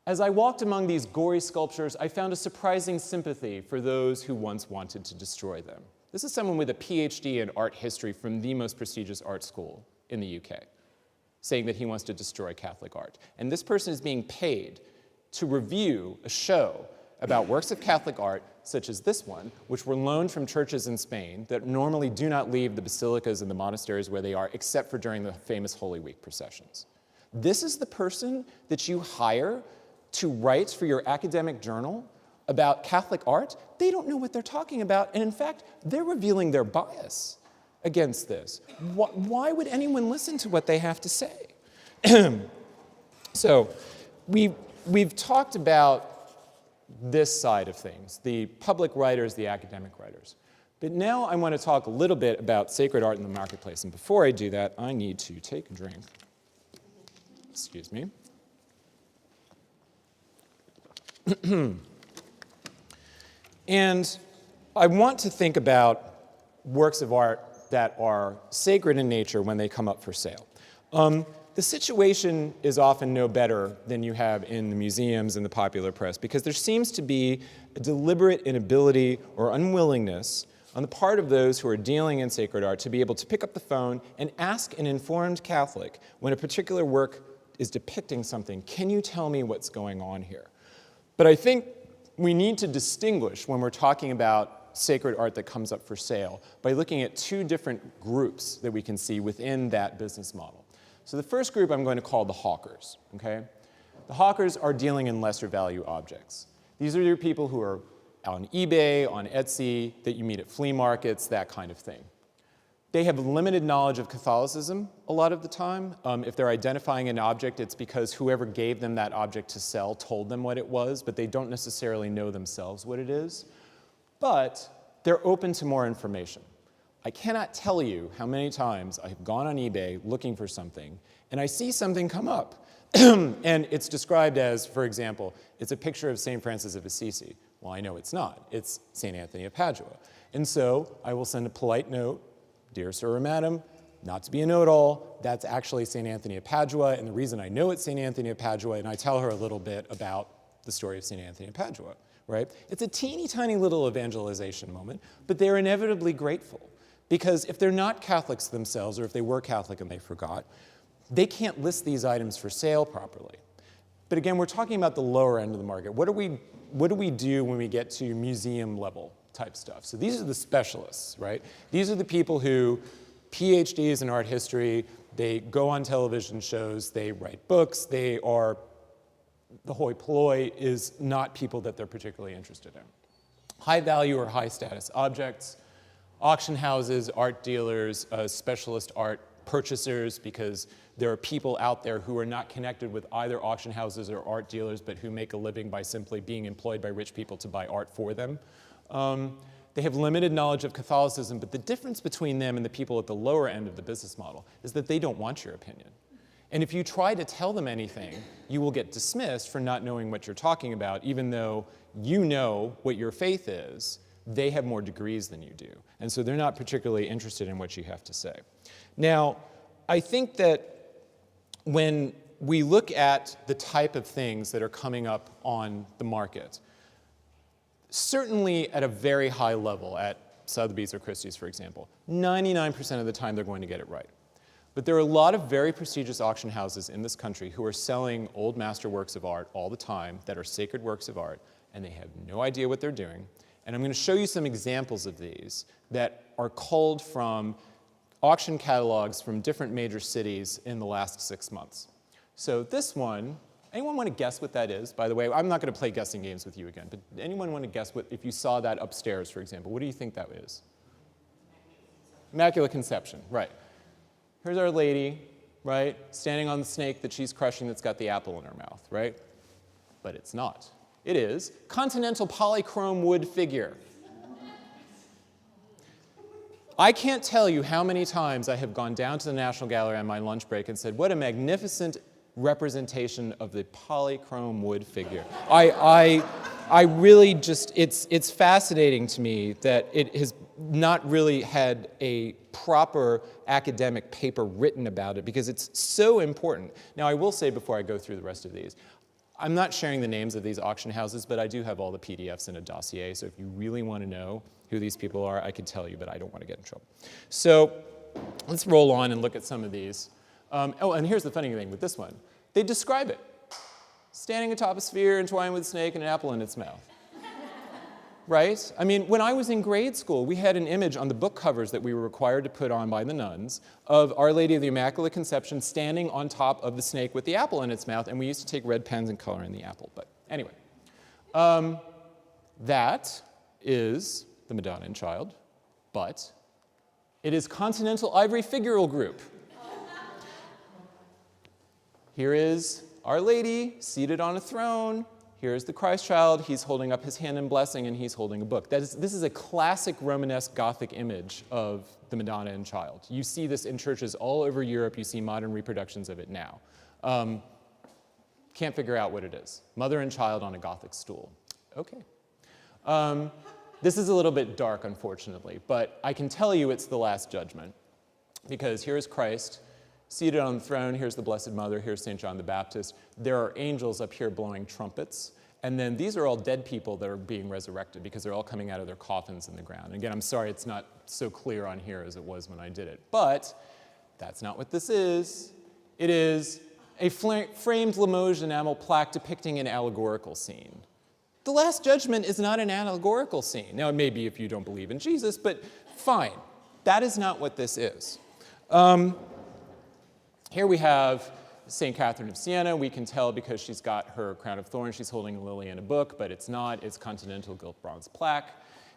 As I walked among these gory sculptures, I found a surprising sympathy for those who once wanted to destroy them. This is someone with a PhD in art history from the most prestigious art school in the UK, saying that he wants to destroy Catholic art. And this person is being paid to review a show about works of Catholic art, such as this one, which were loaned from churches in Spain that normally do not leave the basilicas and the monasteries where they are, except for during the famous Holy Week processions. This is the person that you hire to write for your academic journal about Catholic art. They don't know what they're talking about, and in fact, they're revealing their bias against this. Why would anyone listen to what they have to say? So we've talked about this side of things, the public writers, the academic writers. But now I want to talk a little bit about sacred art in the marketplace, and before I do that, I need to take a drink. Excuse me. And I want to think about works of art that are sacred in nature when they come up for sale. The situation is often no better than you have in the museums and the popular press, because there seems to be a deliberate inability or unwillingness on the part of those who are dealing in sacred art to be able to pick up the phone and ask an informed Catholic when a particular work is depicting something, can you tell me what's going on here? But I think we need to distinguish when we're talking about sacred art that comes up for sale by looking at two different groups that we can see within that business model. So the first group I'm going to call the hawkers, okay? The hawkers are dealing in lesser value objects. These are your people who are on eBay, on Etsy, that you meet at flea markets, that kind of thing. They have limited knowledge of Catholicism a lot of the time. If they're identifying an object, it's because whoever gave them that object to sell told them what it was, but they don't necessarily know themselves what it is. But they're open to more information. I cannot tell you how many times I have gone on eBay looking for something, and I see something come up. And it's described as, for example, it's a picture of St. Francis of Assisi. Well, I know it's not. It's St. Anthony of Padua. And so I will send a polite note, Dear Sir or Madam, not to be a know-it-all, that's actually St. Anthony of Padua, and the reason I know it's St. Anthony of Padua, and I tell her a little bit about the story of St. Anthony of Padua, right? It's a teeny tiny little evangelization moment, but they're inevitably grateful, because if they're not Catholics themselves, or if they were Catholic and they forgot, they can't list these items for sale properly. But again, we're talking about the lower end of the market. What do we do when we get to museum level type stuff? So these are the specialists, right? These are the people who, PhDs in art history, they go on television shows, they write books, they are, the hoi polloi is not people that they're particularly interested in. High value or high status objects, auction houses, art dealers, specialist art purchasers, because there are people out there who are not connected with either auction houses or art dealers, but who make a living by simply being employed by rich people to buy art for them. They have limited knowledge of Catholicism, but the difference between them and the people at the lower end of the business model is that they don't want your opinion. And if you try to tell them anything, you will get dismissed for not knowing what you're talking about, even though you know what your faith is. They have more degrees than you do. And so they're not particularly interested in what you have to say. Now, I think that when we look at the type of things that are coming up on the market, certainly at a very high level, at Sotheby's or Christie's, for example, 99% of the time they're going to get it right. But there are a lot of very prestigious auction houses in this country who are selling old master works of art all the time that are sacred works of art, and they have no idea what they're doing. And I'm going to show you some examples of these that are culled from auction catalogs from different major cities in the last 6 months. So this one, anyone want to guess what that is? By the way, I'm not going to play guessing games with you again, but anyone want to guess what, if you saw that upstairs, for example, what do you think that is? Immaculate Conception, right. Here's Our Lady, right, standing on the snake that she's crushing that's got the apple in her mouth, right? But it's not. It is continental polychrome wood figure. I can't tell you how many times I have gone down to the National Gallery on my lunch break and said, what a magnificent representation of the polychrome wood figure. I really just, it's fascinating to me that it has not really had a proper academic paper written about it, because it's so important. Now, I will say before I go through the rest of these, I'm not sharing the names of these auction houses, but I do have all the PDFs in a dossier, so if you really want to know who these people are, I can tell you, but I don't want to get in trouble. So let's roll on and look at some of these. Oh, and here's the funny thing with this one. They describe it. Standing atop a sphere entwined with a snake and an apple in its mouth. Right? I mean, when I was in grade school, we had an image on the book covers that we were required to put on by the nuns of Our Lady of the Immaculate Conception standing on top of the snake with the apple in its mouth, and we used to take red pens and color in the apple. But anyway, that is the Madonna and Child, but it is Continental Ivory Figural Group. Here is Our Lady seated on a throne. Here's the Christ child. He's holding up his hand in blessing, and he's holding a book. This is a classic Romanesque Gothic image of the Madonna and Child. You see this in churches all over Europe. You see modern reproductions of it now. Can't figure out what it is. Mother and child on a Gothic stool. Okay. This is a little bit dark, unfortunately, but I can tell you it's the Last Judgment, because here's Christ seated on the throne. Here's the Blessed Mother. Here's St. John the Baptist. There are angels up here blowing trumpets. And then these are all dead people that are being resurrected, because they're all coming out of their coffins in the ground. And again, I'm sorry it's not so clear on here as it was when I did it. But that's not what this is. It is a framed Limoges enamel plaque depicting an allegorical scene. The Last Judgment is not an allegorical scene. Now, it may be if you don't believe in Jesus, but fine. That is not what this is. Here we have St. Catherine of Siena. We can tell because she's got her crown of thorns. She's holding a lily and a book, but it's not. It's continental gilt bronze plaque.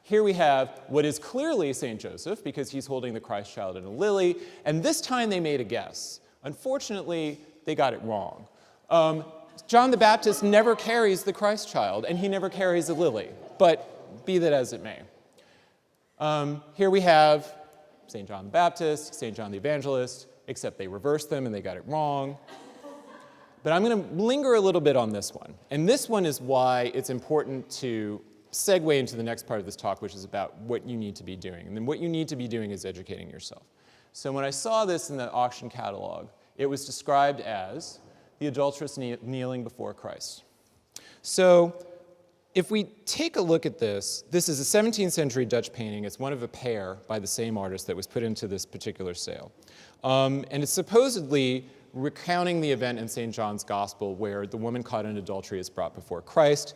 Here we have what is clearly St. Joseph, because he's holding the Christ child and a lily. And this time they made a guess. Unfortunately, they got it wrong. John the Baptist never carries the Christ child, and he never carries a lily. But be that as it may. Here we have St. John the Baptist, St. John the Evangelist, except they reversed them and they got it wrong. But I'm going to linger a little bit on this one. And this one is why it's important to segue into the next part of this talk, which is about what you need to be doing. And then what you need to be doing is educating yourself. So when I saw this in the auction catalog, it was described as the adulteress kneeling before Christ. So if we take a look at this, this is a 17th century Dutch painting. It's one of a pair by the same artist that was put into this particular sale. And it's supposedly recounting the event in St. John's Gospel where the woman caught in adultery is brought before Christ.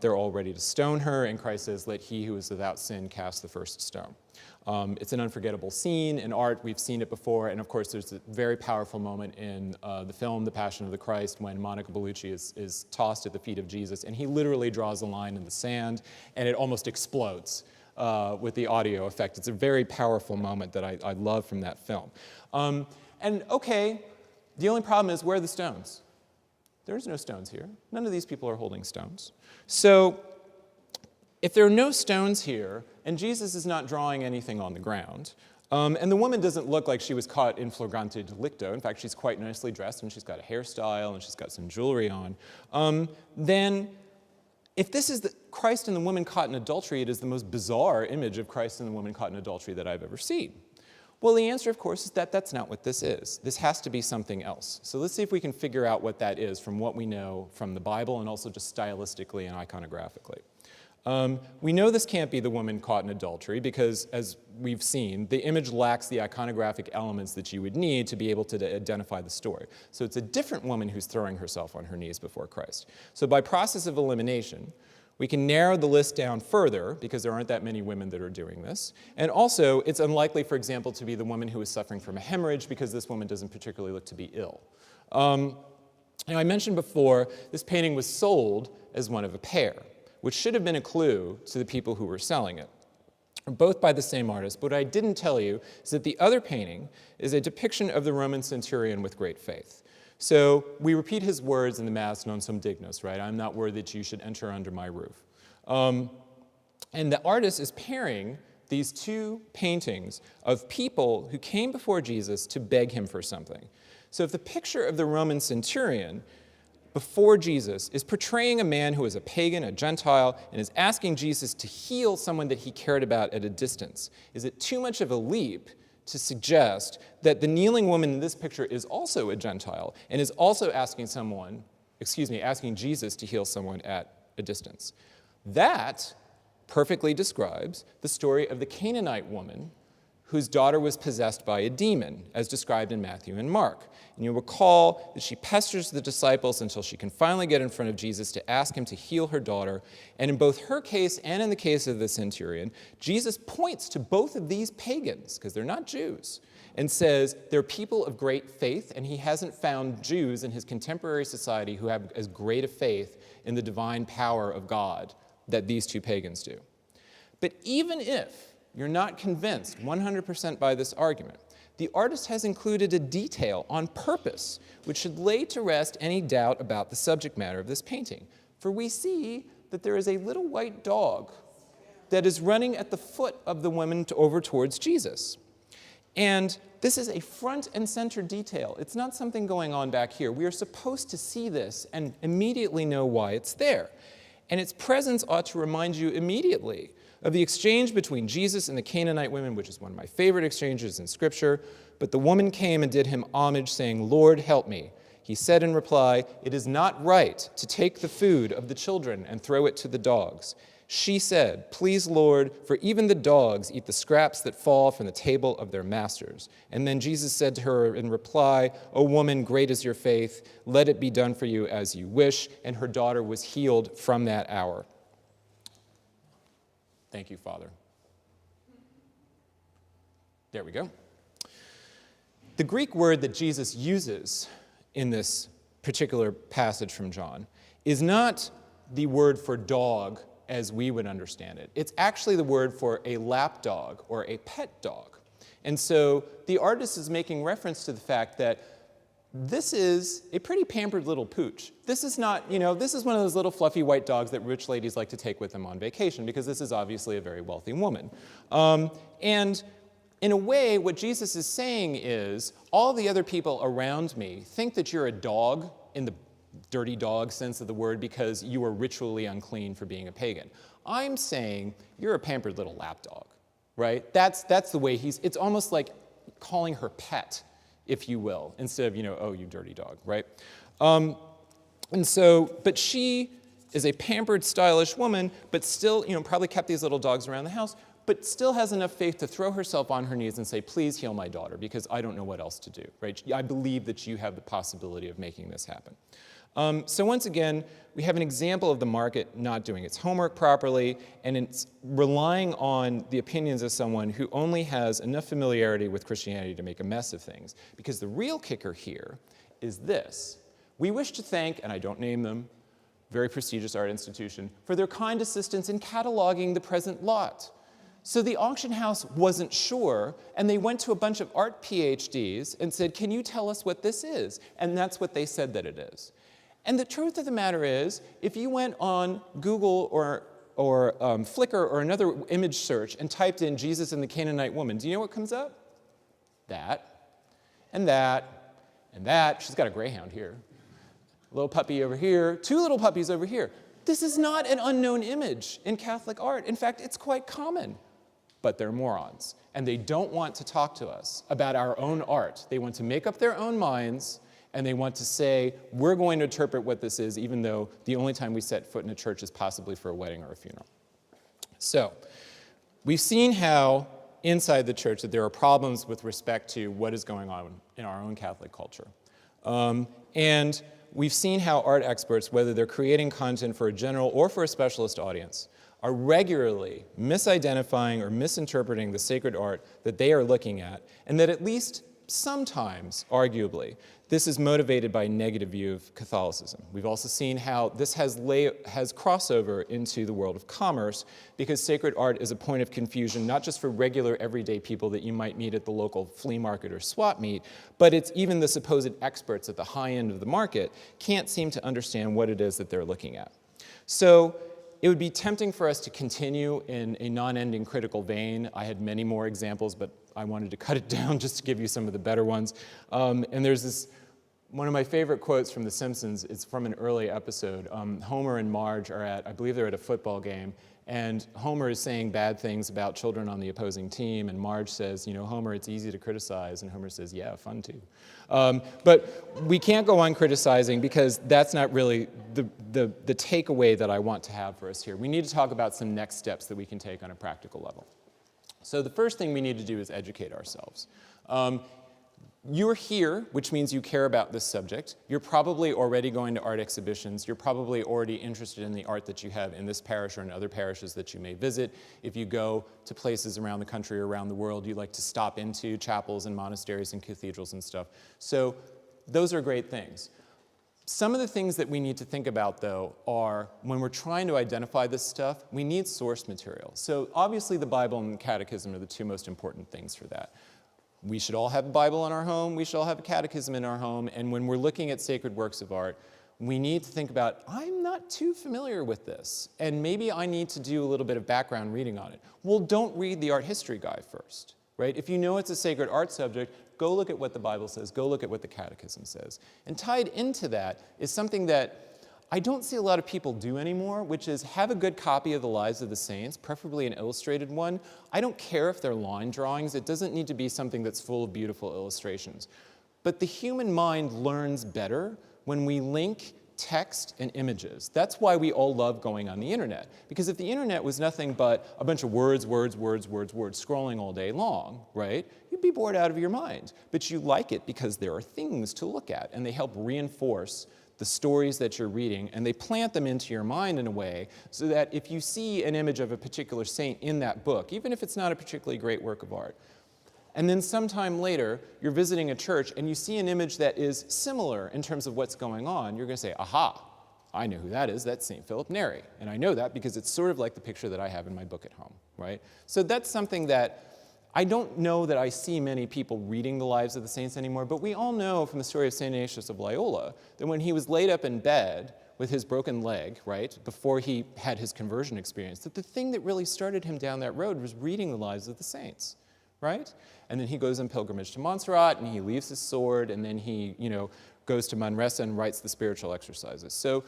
They're all ready to stone her, and Christ says, "Let he who is without sin cast the first stone." It's an unforgettable scene. In art, we've seen it before, and of course there's a very powerful moment in the film The Passion of the Christ when Monica Bellucci is tossed at the feet of Jesus, and he literally draws a line in the sand, and it almost explodes with the audio effect. It's a very powerful moment that I love from that film. And okay, the only problem is, where are the stones? There's no stones here. None of these people are holding stones. So if there are no stones here, and Jesus is not drawing anything on the ground, and the woman doesn't look like she was caught in flagrante delicto, in fact, she's quite nicely dressed, and she's got a hairstyle, and she's got some jewelry on, then if this is the Christ and the woman caught in adultery, it is the most bizarre image of Christ and the woman caught in adultery that I've ever seen. Well, the answer, of course, is that that's not what this is. This has to be something else. So let's see if we can figure out what that is from what we know from the Bible and also just stylistically and iconographically. We know this can't be the woman caught in adultery because, as we've seen, the image lacks the iconographic elements that you would need to be able to identify the story. So it's a different woman who's throwing herself on her knees before Christ. So by process of elimination, we can narrow the list down further because there aren't that many women that are doing this. And also, it's unlikely, for example, to be the woman who is suffering from a hemorrhage because this woman doesn't particularly look to be ill. Now, I mentioned before, this painting was sold as one of a pair, which should have been a clue to the people who were selling it, both by the same artist. But what I didn't tell you is that the other painting is a depiction of the Roman centurion with great faith. So we repeat his words in the Mass non sum dignus, right? I'm not worthy that you should enter under my roof. And the artist is pairing these two paintings of people who came before Jesus to beg him for something. So if the picture of the Roman centurion before Jesus is portraying a man who is a pagan, a Gentile, and is asking Jesus to heal someone that he cared about at a distance, is it too much of a leap to suggest that the kneeling woman in this picture is also a Gentile and is also asking Jesus to heal someone at a distance? That perfectly describes the story of the Canaanite woman whose daughter was possessed by a demon, as described in Matthew and Mark. And you'll recall that she pesters the disciples until she can finally get in front of Jesus to ask him to heal her daughter. And in both her case and in the case of the centurion, Jesus points to both of these pagans, because they're not Jews, and says they're people of great faith, and he hasn't found Jews in his contemporary society who have as great a faith in the divine power of God that these two pagans do. But even if you're not convinced 100% by this argument, the artist has included a detail on purpose which should lay to rest any doubt about the subject matter of this painting. For we see that there is a little white dog that is running at the foot of the woman over towards Jesus. And this is a front and center detail. It's not something going on back here. We are supposed to see this and immediately know why it's there. And its presence ought to remind you immediately of the exchange between Jesus and the Canaanite women, which is one of my favorite exchanges in Scripture. But the woman came and did him homage, saying, "Lord, help me." He said in reply, "It is not right to take the food of the children and throw it to the dogs." She said, "Please, Lord, for even the dogs eat the scraps that fall from the table of their masters." And then Jesus said to her in reply, "O woman, great is your faith. Let it be done for you as you wish." And her daughter was healed from that hour. Thank you, Father. There we go. The Greek word that Jesus uses in this particular passage from John is not the word for dog as we would understand it. It's actually the word for a lap dog or a pet dog. And so the artist is making reference to the fact that this is a pretty pampered little pooch. This is not, this is one of those little fluffy white dogs that rich ladies like to take with them on vacation because this is obviously a very wealthy woman. And in a way, what Jesus is saying is, all the other people around me think that you're a dog in the dirty dog sense of the word because you are ritually unclean for being a pagan. I'm saying you're a pampered little lapdog, right? That's the way it's almost like calling her pet, if you will, instead of, oh, you dirty dog, right? But she is a pampered, stylish woman, but still, probably kept these little dogs around the house, but still has enough faith to throw herself on her knees and say, please heal my daughter, because I don't know what else to do, right? I believe that you have the possibility of making this happen. So once again, we have an example of the market not doing its homework properly, and it's relying on the opinions of someone who only has enough familiarity with Christianity to make a mess of things. Because the real kicker here is this. We wish to thank, and I don't name them, very prestigious art institution, for their kind assistance in cataloging the present lot. So the auction house wasn't sure, and they went to a bunch of art PhDs and said, can you tell us what this is? And that's what they said that it is. And the truth of the matter is, if you went on Google or Flickr or another image search and typed in Jesus and the Canaanite woman, do you know what comes up? That, and that, and that. She's got a greyhound here. A little puppy over here, 2 little puppies over here. This is not an unknown image in Catholic art. In fact, it's quite common. But they're morons, and they don't want to talk to us about our own art. They want to make up their own minds, and they want to say, we're going to interpret what this is, even though the only time we set foot in a church is possibly for a wedding or a funeral. So we've seen how inside the church that there are problems with respect to what is going on in our own Catholic culture. And we've seen how art experts, whether they're creating content for a general or for a specialist audience, are regularly misidentifying or misinterpreting the sacred art that they are looking at, and that at least sometimes, arguably, this is motivated by a negative view of Catholicism. We've also seen how this has crossover into the world of commerce, because sacred art is a point of confusion not just for regular everyday people that you might meet at the local flea market or swap meet, but it's even the supposed experts at the high end of the market can't seem to understand what it is that they're looking at. So it would be tempting for us to continue in a non-ending critical vein. I had many more examples, but I wanted to cut it down just to give you some of the better ones. And there's one of my favorite quotes from The Simpsons. It's from an early episode. Homer and Marge are I believe they're at a football game, and Homer is saying bad things about children on the opposing team, and Marge says, Homer, it's easy to criticize, and Homer says, yeah, fun too. But we can't go on criticizing, because that's not really the takeaway that I want to have for us here. We need to talk about some next steps that we can take on a practical level. So the first thing we need to do is educate ourselves. You're here, which means you care about this subject. You're probably already going to art exhibitions. You're probably already interested in the art that you have in this parish or in other parishes that you may visit. If you go to places around the country or around the world, you like to stop into chapels and monasteries and cathedrals and stuff. So those are great things. Some of the things that we need to think about, though, are when we're trying to identify this stuff, we need source material. So obviously the Bible and the Catechism are the 2 most important things for that. We should all have a Bible in our home. We should all have a catechism in our home. And when we're looking at sacred works of art, we need to think about, I'm not too familiar with this, and maybe I need to do a little bit of background reading on it. Well, don't read the art history guide first, right? If you know it's a sacred art subject, go look at what the Bible says. Go look at what the catechism says. And tied into that is something that I don't see a lot of people do anymore, which is have a good copy of the Lives of the Saints, preferably an illustrated one. I don't care if they're line drawings. It doesn't need to be something that's full of beautiful illustrations. But the human mind learns better when we link text and images. That's why we all love going on the internet. Because if the internet was nothing but a bunch of words, scrolling all day long, right, you'd be bored out of your mind. But you like it because there are things to look at, and they help reinforce the stories that you're reading, and they plant them into your mind in a way so that if you see an image of a particular saint in that book, even if it's not a particularly great work of art, and then sometime later you're visiting a church and you see an image that is similar in terms of what's going on, you're going to say, aha, I know who that is. That's St. Philip Neri. And I know that because it's sort of like the picture that I have in my book at home, right? So that's something that I don't know that I see many people reading the Lives of the Saints anymore, but we all know from the story of St. Ignatius of Loyola that when he was laid up in bed with his broken leg, right, before he had his conversion experience, that the thing that really started him down that road was reading the Lives of the Saints, right? And then he goes on pilgrimage to Montserrat, and he leaves his sword, and then he, goes to Manresa and writes the spiritual exercises. So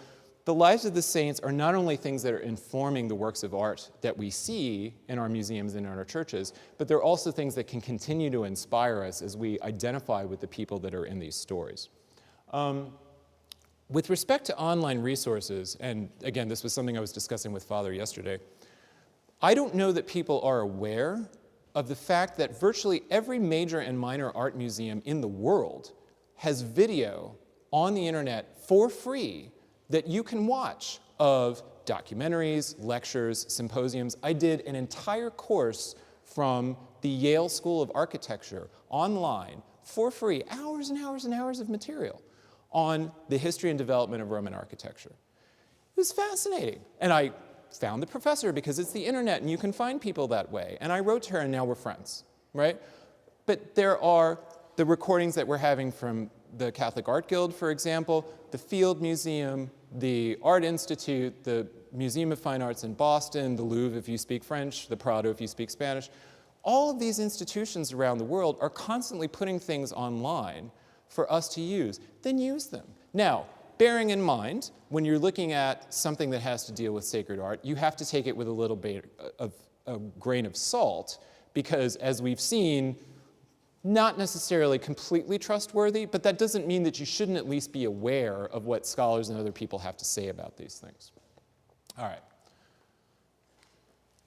the lives of the saints are not only things that are informing the works of art that we see in our museums and in our churches, but they're also things that can continue to inspire us as we identify with the people that are in these stories. With respect to online resources, and again, this was something I was discussing with Father yesterday, I don't know that people are aware of the fact that virtually every major and minor art museum in the world has video on the internet for free that you can watch of documentaries, lectures, symposiums. I did an entire course from the Yale School of Architecture online for free, hours and hours and hours of material on the history and development of Roman architecture. It was fascinating. And I found the professor because it's the internet and you can find people that way. And I wrote to her and now we're friends, right? But there are the recordings that we're having from the Catholic Art Guild, for example, the Field Museum, the Art Institute, the Museum of Fine Arts in Boston, the Louvre if you speak French, the Prado if you speak Spanish. All of these institutions around the world are constantly putting things online for us to use. Then use them. Now, bearing in mind, when you're looking at something that has to deal with sacred art, you have to take it with a little bit of a grain of salt, because as we've seen, not necessarily completely trustworthy, but that doesn't mean that you shouldn't at least be aware of what scholars and other people have to say about these things. All right.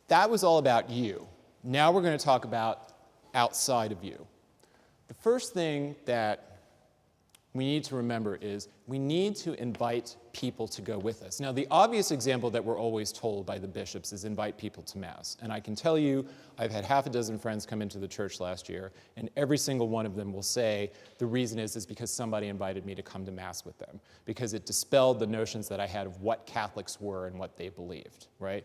That was all about you. Now we're going to talk about outside of you. The first thing that we need to remember is we need to invite people to go with us. Now, the obvious example that we're always told by the bishops is invite people to Mass. And I can tell you, I've had half a dozen friends come into the church last year, and every single one of them will say the reason is because somebody invited me to come to Mass with them, because it dispelled the notions that I had of what Catholics were and what they believed, right?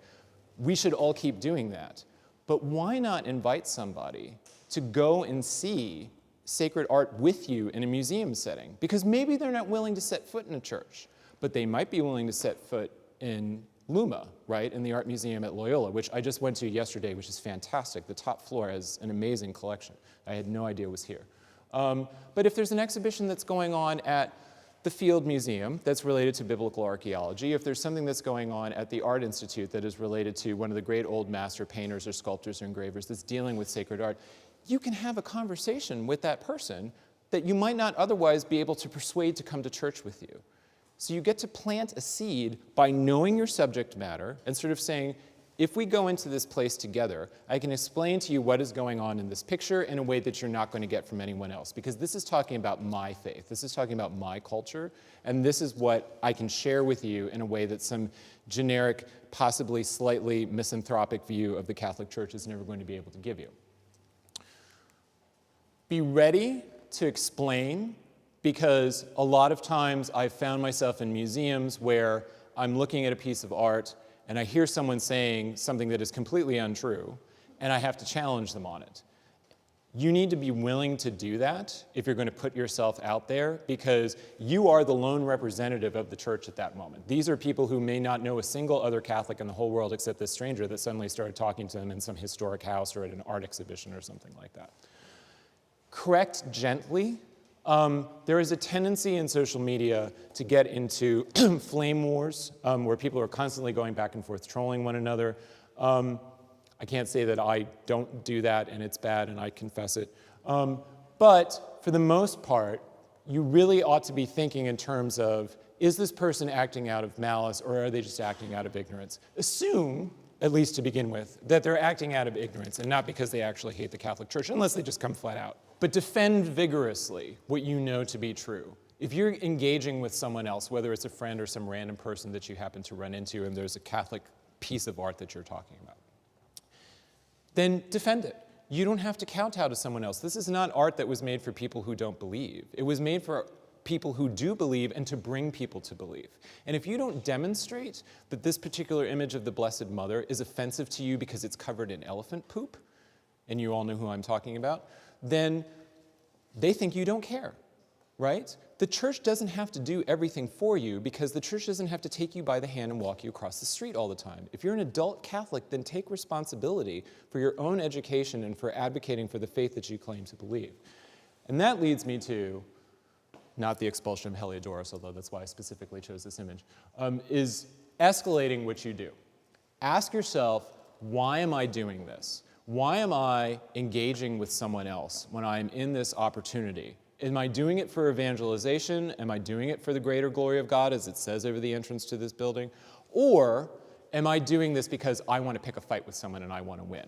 We should all keep doing that. But why not invite somebody to go and see sacred art with you in a museum setting? Because maybe they're not willing to set foot in a church, but they might be willing to set foot in Luma, right, in the Art Museum at Loyola, which I just went to yesterday, which is fantastic. The top floor has an amazing collection. I had no idea was here. But if there's an exhibition that's going on at the Field Museum that's related to biblical archaeology, if there's something that's going on at the Art Institute that is related to one of the great old master painters or sculptors or engravers that's dealing with sacred art, you can have a conversation with that person that you might not otherwise be able to persuade to come to church with you. So you get to plant a seed by knowing your subject matter and sort of saying, if we go into this place together, I can explain to you what is going on in this picture in a way that you're not going to get from anyone else. Because this is talking about my faith. This is talking about my culture. And this is what I can share with you in a way that some generic, possibly slightly misanthropic view of the Catholic Church is never going to be able to give you. Be ready to explain, because a lot of times I've found myself in museums where I'm looking at a piece of art and I hear someone saying something that is completely untrue, and I have to challenge them on it. You need to be willing to do that if you're going to put yourself out there, because you are the lone representative of the church at that moment. These are people who may not know a single other Catholic in the whole world except this stranger that suddenly started talking to them in some historic house or at an art exhibition or something like that. Correct gently. There is a tendency in social media to get into flame wars, where people are constantly going back and forth trolling one another. I can't say that I don't do that and it's bad and I confess it. But for the most part, you really ought to be thinking in terms of, is this person acting out of malice or are they just acting out of ignorance? Assume, at least to begin with, that they're acting out of ignorance and not because they actually hate the Catholic Church, unless they just come flat out. But defend vigorously what you know to be true. If you're engaging with someone else, whether it's a friend or some random person that you happen to run into and there's a Catholic piece of art that you're talking about, then defend it. You don't have to kowtow to someone else. This is not art that was made for people who don't believe. It was made for people who do believe and to bring people to believe. And if you don't demonstrate that this particular image of the Blessed Mother is offensive to you because it's covered in elephant poop, and you all know who I'm talking about, then they think you don't care, right? The church doesn't have to do everything for you, because the church doesn't have to take you by the hand and walk you across the street all the time. If you're an adult Catholic, then take responsibility for your own education and for advocating for the faith that you claim to believe. And that leads me to not the expulsion of Heliodorus, although that's why I specifically chose this image, is escalating what you do. Ask yourself, why am I doing this? Why am I engaging with someone else when I'm in this opportunity? Am I doing it for evangelization? Am I doing it for the greater glory of God, as it says over the entrance to this building? Or am I doing this because I want to pick a fight with someone and I want to win?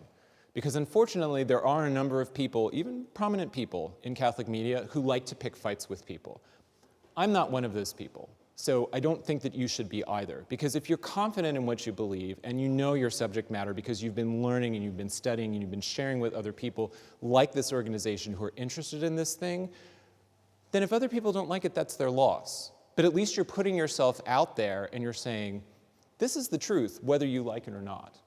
Because unfortunately, there are a number of people, even prominent people in Catholic media, who like to pick fights with people. I'm not one of those people. So I don't think that you should be either. Because if you're confident in what you believe and you know your subject matter because you've been learning and you've been studying and you've been sharing with other people like this organization who are interested in this thing, then if other people don't like it, that's their loss. But at least you're putting yourself out there and you're saying, this is the truth, whether you like it or not.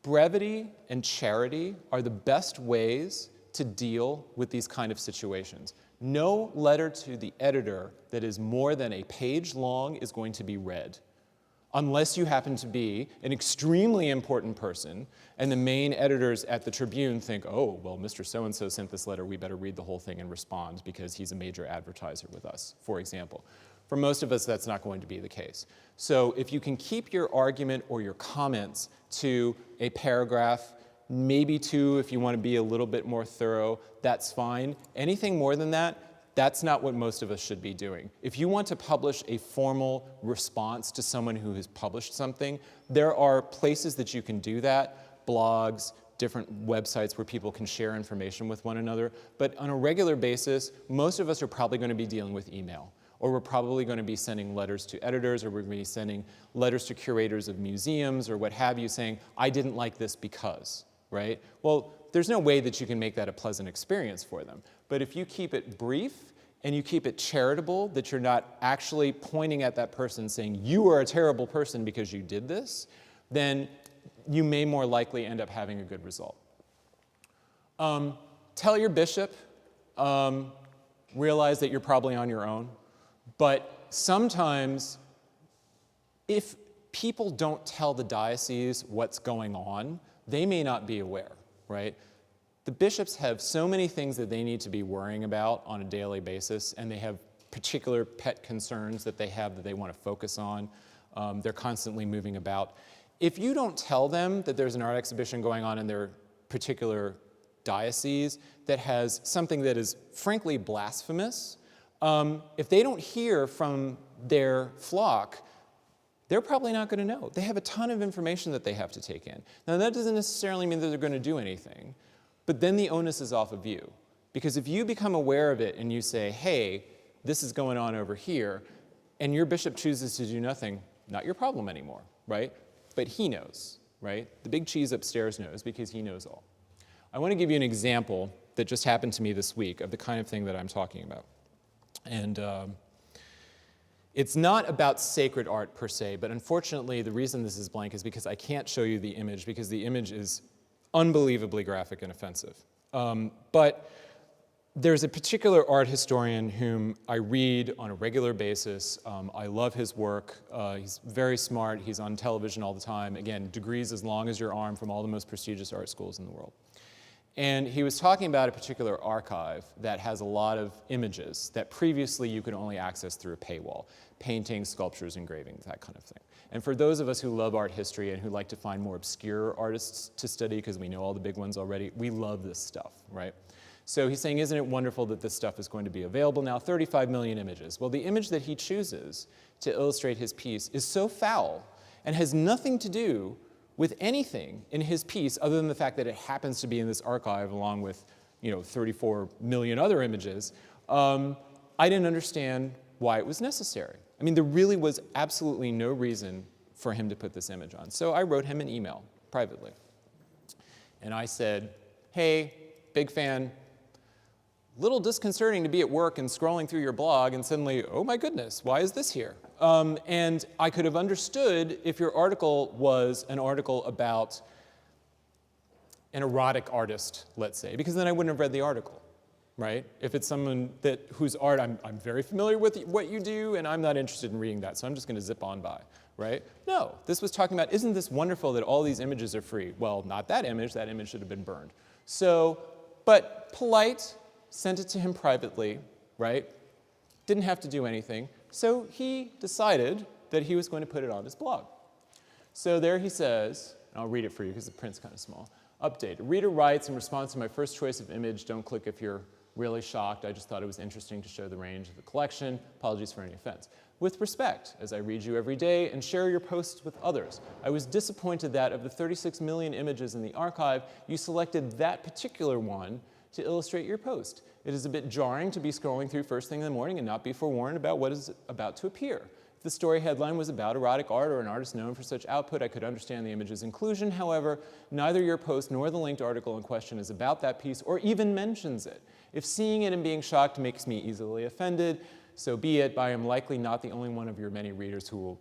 Brevity and charity are the best ways to deal with these kind of situations. No letter to the editor that is more than a page long is going to be read, unless you happen to be an extremely important person and the main editors at the Tribune think, oh, well, Mr. So-and-so sent this letter, we better read the whole thing and respond because he's a major advertiser with us, for example. For most of us, that's not going to be the case. So if you can keep your argument or your comments to a paragraph, maybe two if you want to be a little bit more thorough, that's fine. Anything more than that, that's not what most of us should be doing. If you want to publish a formal response to someone who has published something, there are places that you can do that, blogs, different websites where people can share information with one another. But on a regular basis, most of us are probably going to be dealing with email. Or we're probably going to be sending letters to editors, or we're going to be sending letters to curators of museums, or what have you, saying, I didn't like this because, right? Well, there's no way that you can make that a pleasant experience for them. But if you keep it brief, and you keep it charitable, that you're not actually pointing at that person saying, you are a terrible person because you did this, then you may more likely end up having a good result. Tell your bishop, realize that you're probably on your own. But sometimes, if people don't tell the diocese what's going on, they may not be aware, right? The bishops have so many things that they need to be worrying about on a daily basis, and they have particular pet concerns that they have that they want to focus on. They're constantly moving about. If you don't tell them that there's an art exhibition going on in their particular diocese that has something that is frankly blasphemous, if they don't hear from their flock, they're probably not going to know. They have a ton of information that they have to take in. Now, that doesn't necessarily mean that they're going to do anything, but then the onus is off of you. Because if you become aware of it and you say, hey, this is going on over here, and your bishop chooses to do nothing, not your problem anymore, right? But he knows, right? The big cheese upstairs knows because he knows all. I want to give you an example that just happened to me this week of the kind of thing that I'm talking about. And it's not about sacred art per se, but unfortunately the reason this is blank is because I can't show you the image because the image is unbelievably graphic and offensive. But there's a particular art historian whom I read on a regular basis. I love his work. He's very smart. He's on television all the time. Again, degrees as long as your arm from all the most prestigious art schools in the world. And he was talking about a particular archive that has a lot of images that previously you could only access through a paywall. Paintings, sculptures, engravings, that kind of thing. And for those of us who love art history and who like to find more obscure artists to study because we know all the big ones already, we love this stuff, right? So he's saying, isn't it wonderful that this stuff is going to be available now? 35 million images. Well, the image that he chooses to illustrate his piece is so foul and has nothing to do with anything in his piece other than the fact that it happens to be in this archive along with 34 million other images. I didn't understand why it was necessary. I mean, there really was absolutely no reason for him to put this image on. So I wrote him an email privately. And I said, hey, big fan, little disconcerting to be at work and scrolling through your blog and suddenly, oh my goodness, why is this here? And I could have understood if your article was an article about an erotic artist, let's say, because then I wouldn't have read the article, right? If it's someone whose art I'm very familiar with what you do and I'm not interested in reading that, so I'm just going to zip on by, right? No, this was talking about, isn't this wonderful that all these images are free? Well, not that image should have been burned. So, but polite, sent it to him privately, right? didn't have to do anything, so he decided that he was going to put it on his blog. So there he says, and I'll read it for you because the print's kind of small. Update. A reader writes, in response to my first choice of image, don't click if you're really shocked. I just thought it was interesting to show the range of the collection. Apologies for any offense. With respect, as I read you every day and share your posts with others, I was disappointed that of the 36 million images in the archive, you selected that particular one to illustrate your post. It is a bit jarring to be scrolling through first thing in the morning and not be forewarned about what is about to appear. If the story headline was about erotic art or an artist known for such output, I could understand the image's inclusion. However, neither your post nor the linked article in question is about that piece or even mentions it. If seeing it and being shocked makes me easily offended, so be it, but I am likely not the only one of your many readers who will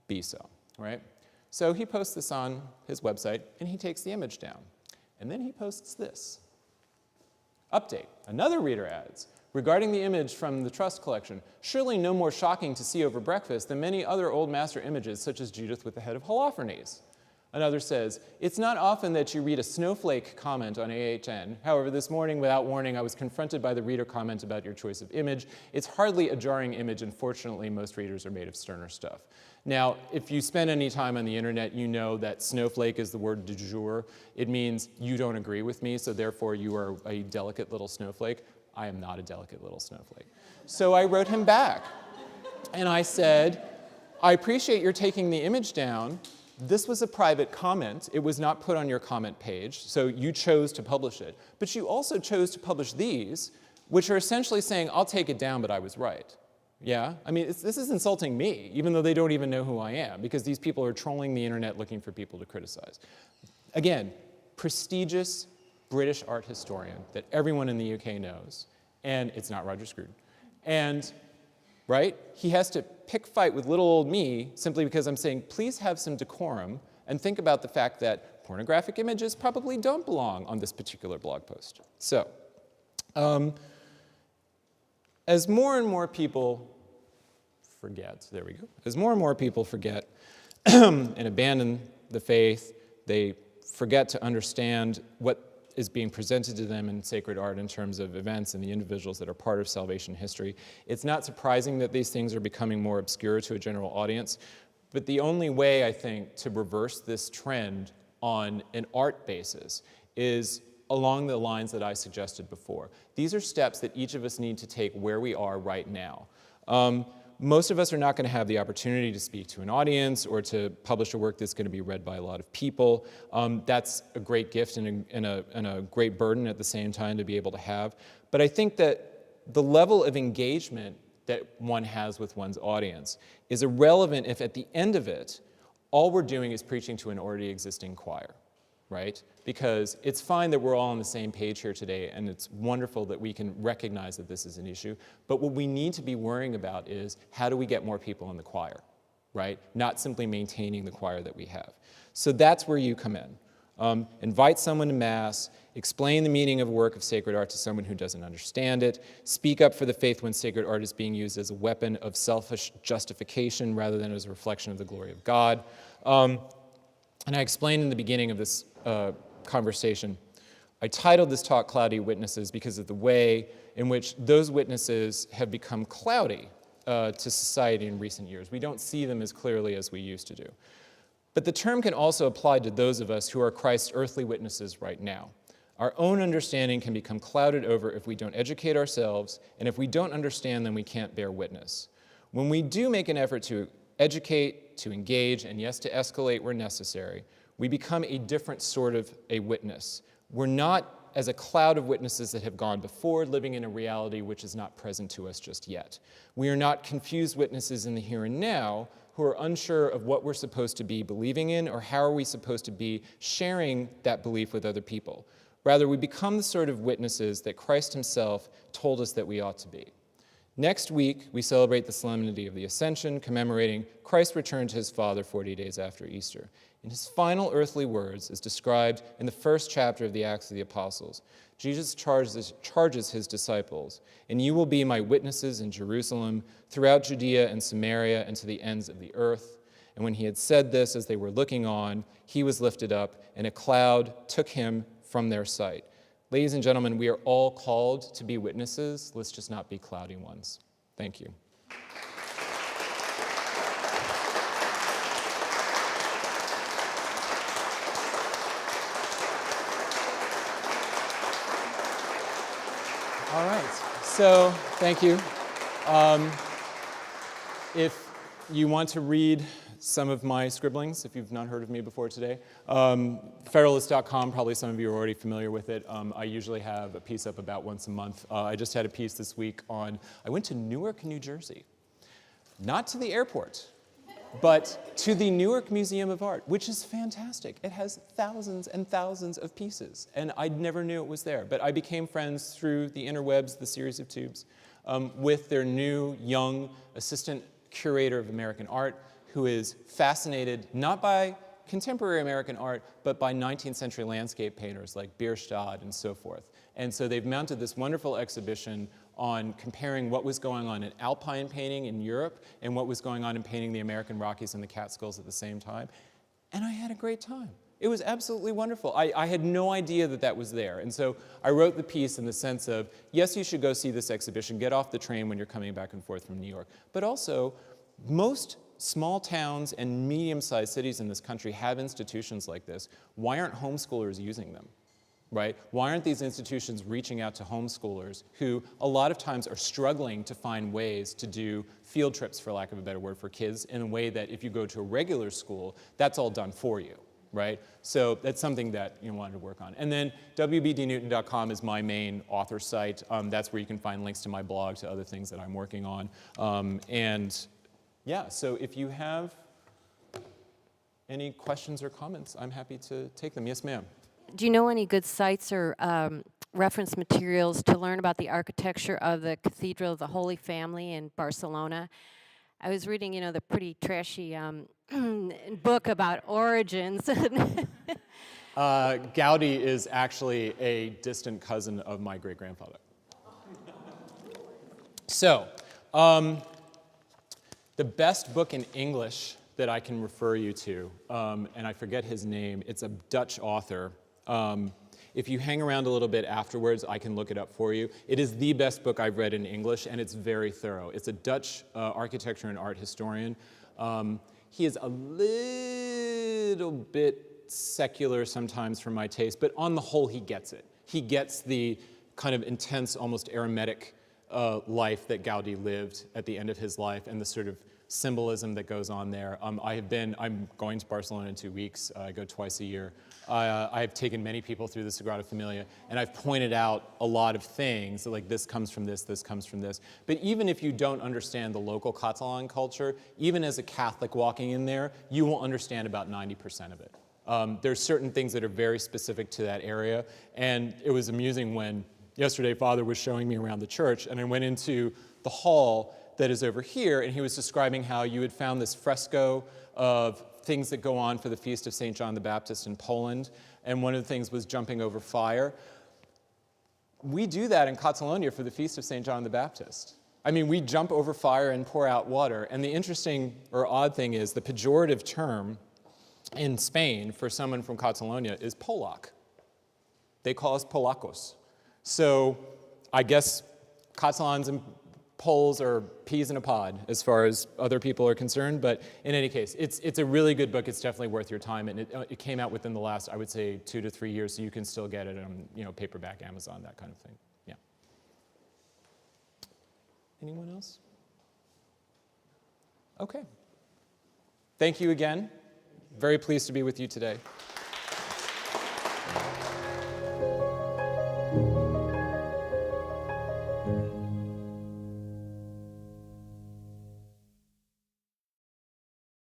be so, right? So he posts this on his website, and he takes the image down. And then he posts this. Update. Another reader adds, regarding the image from the Trust collection, surely no more shocking to see over breakfast than many other old master images, such as Judith with the head of Holofernes. Another says, it's not often that you read a snowflake comment on AHN. However, this morning, without warning, I was confronted by the reader comment about your choice of image. It's hardly a jarring image, and fortunately, most readers are made of sterner stuff. Now, if you spend any time on the internet, you know that snowflake is the word du jour. It means you don't agree with me, so therefore you are a delicate little snowflake. I am not a delicate little snowflake. So I wrote him back, and I said, I appreciate your taking the image down. This was a private comment. It was not put on your comment page, so you chose to publish it. But you also chose to publish these, which are essentially saying, I'll take it down, but I was right. Yeah? I mean, this is insulting me, even though they don't even know who I am, because these people are trolling the internet looking for people to criticize. Again, prestigious British art historian that everyone in the UK knows, and it's not Roger Scruton. And right? He has to pick fight with little old me simply because I'm saying, please have some decorum and think about the fact that pornographic images probably don't belong on this particular blog post. So, as more and more people forget, there we go, as more and more people forget and abandon the faith, they forget to understand what is being presented to them in sacred art in terms of events and the individuals that are part of salvation history. It's not surprising that these things are becoming more obscure to a general audience, but the only way, I think, to reverse this trend on an art basis is along the lines that I suggested before. These are steps that each of us need to take where we are right now. Most of us are not going to have the opportunity to speak to an audience or to publish a work that's going to be read by a lot of people. That's a great gift and a great burden at the same time to be able to have. But I think that the level of engagement that one has with one's audience is irrelevant if at the end of it, all we're doing is preaching to an already existing choir, right? Because it's fine that we're all on the same page here today, and it's wonderful that we can recognize that this is an issue, but what we need to be worrying about is how do we get more people in the choir, right? Not simply maintaining the choir that we have. So that's where you come in. Invite someone to Mass, explain the meaning of a work of sacred art to someone who doesn't understand it, speak up for the faith when sacred art is being used as a weapon of selfish justification rather than as a reflection of the glory of God. And I explained in the beginning of this conversation, I titled this talk Cloudy Witnesses because of the way in which those witnesses have become cloudy to society in recent years. We don't see them as clearly as we used to do. But the term can also apply to those of us who are Christ's earthly witnesses right now. Our own understanding can become clouded over if we don't educate ourselves, and if we don't understand, then we can't bear witness. When we do make an effort to educate, to engage, and yes, to escalate where necessary, we become a different sort of a witness. We're not as a cloud of witnesses that have gone before, living in a reality which is not present to us just yet. We are not confused witnesses in the here and now who are unsure of what we're supposed to be believing in or how are we supposed to be sharing that belief with other people. Rather, we become the sort of witnesses that Christ himself told us that we ought to be. Next week, we celebrate the Solemnity of the Ascension, commemorating Christ's return to his Father 40 days after Easter. In his final earthly words, as described in the first chapter of the Acts of the Apostles, Jesus charges his disciples, "And you will be my witnesses in Jerusalem, throughout Judea and Samaria, and to the ends of the earth." And when he had said this, as they were looking on, he was lifted up, and a cloud took him from their sight. Ladies and gentlemen, we are all called to be witnesses. Let's just not be cloudy ones. Thank you. All right, so thank you. If you want to read some of my scribblings, if you've not heard of me before today, Federalist.com, probably some of you are already familiar with it. I usually have a piece up about once a month. I just had a piece this week on, I went to Newark, New Jersey. Not to the airport, but to the Newark Museum of Art, which is fantastic. It has thousands and thousands of pieces, and I never knew it was there. But I became friends through the interwebs, the series of tubes, with their new, young assistant curator of American art, who is fascinated not by contemporary American art, but by 19th century landscape painters like Bierstadt and so forth. And so they've mounted this wonderful exhibition on comparing what was going on in alpine painting in Europe and what was going on in painting the American Rockies and the Catskills at the same time. And I had a great time. It was absolutely wonderful. I had no idea that that was there. And so I wrote the piece in the sense of, yes, you should go see this exhibition, get off the train when you're coming back and forth from New York. But also, most small towns and medium-sized cities in this country have institutions like this. Why aren't homeschoolers using them? Right? Why aren't these institutions reaching out to homeschoolers who a lot of times are struggling to find ways to do field trips, for lack of a better word, for kids in a way that if you go to a regular school, that's all done for you, right? So that's something that you wanted to work on. And then wbdnewton.com is my main author site. That's where you can find links to my blog, to other things that I'm working on. And yeah, so if you have any questions or comments, I'm happy to take them. Yes, ma'am. Do you know any good sites or reference materials to learn about the architecture of the Cathedral of the Holy Family in Barcelona? I was reading, the pretty trashy book about origins. Gaudi is actually a distant cousin of my great-grandfather. So, the best book in English that I can refer you to, and I forget his name, it's a Dutch author. If you hang around a little bit afterwards, I can look it up for you. It is the best book I've read in English, and it's very thorough. It's a Dutch architecture and art historian. He is a little bit secular sometimes for my taste, but on the whole, he gets it. He gets the kind of intense, almost eremitic life that Gaudi lived at the end of his life and the sort of symbolism that goes on there. I'm going to Barcelona in 2 weeks. I go twice a year. I've taken many people through the Sagrada Familia, and I've pointed out a lot of things, like this comes from this comes from this. But even if you don't understand the local Catalan culture, even as a Catholic walking in there, you will understand about 90% of it. There's certain things that are very specific to that area, and it was amusing when yesterday Father was showing me around the church, and I went into the hall that is over here, and he was describing how you had found this fresco of things that go on for the Feast of St. John the Baptist in Poland, and one of the things was jumping over fire. We do that in Catalonia for the Feast of St. John the Baptist. I mean, we jump over fire and pour out water, and the interesting or odd thing is the pejorative term in Spain for someone from Catalonia is Polak. They call us Polacos. So I guess Catalans and Poles are peas in a pod as far as other people are concerned, but in any case, it's a really good book. It's definitely worth your time, and it came out within the last, I would say, 2 to 3 years, so you can still get it on paperback, Amazon, that kind of thing. Yeah. Anyone else? Okay. Thank you again. Very pleased to be with you today.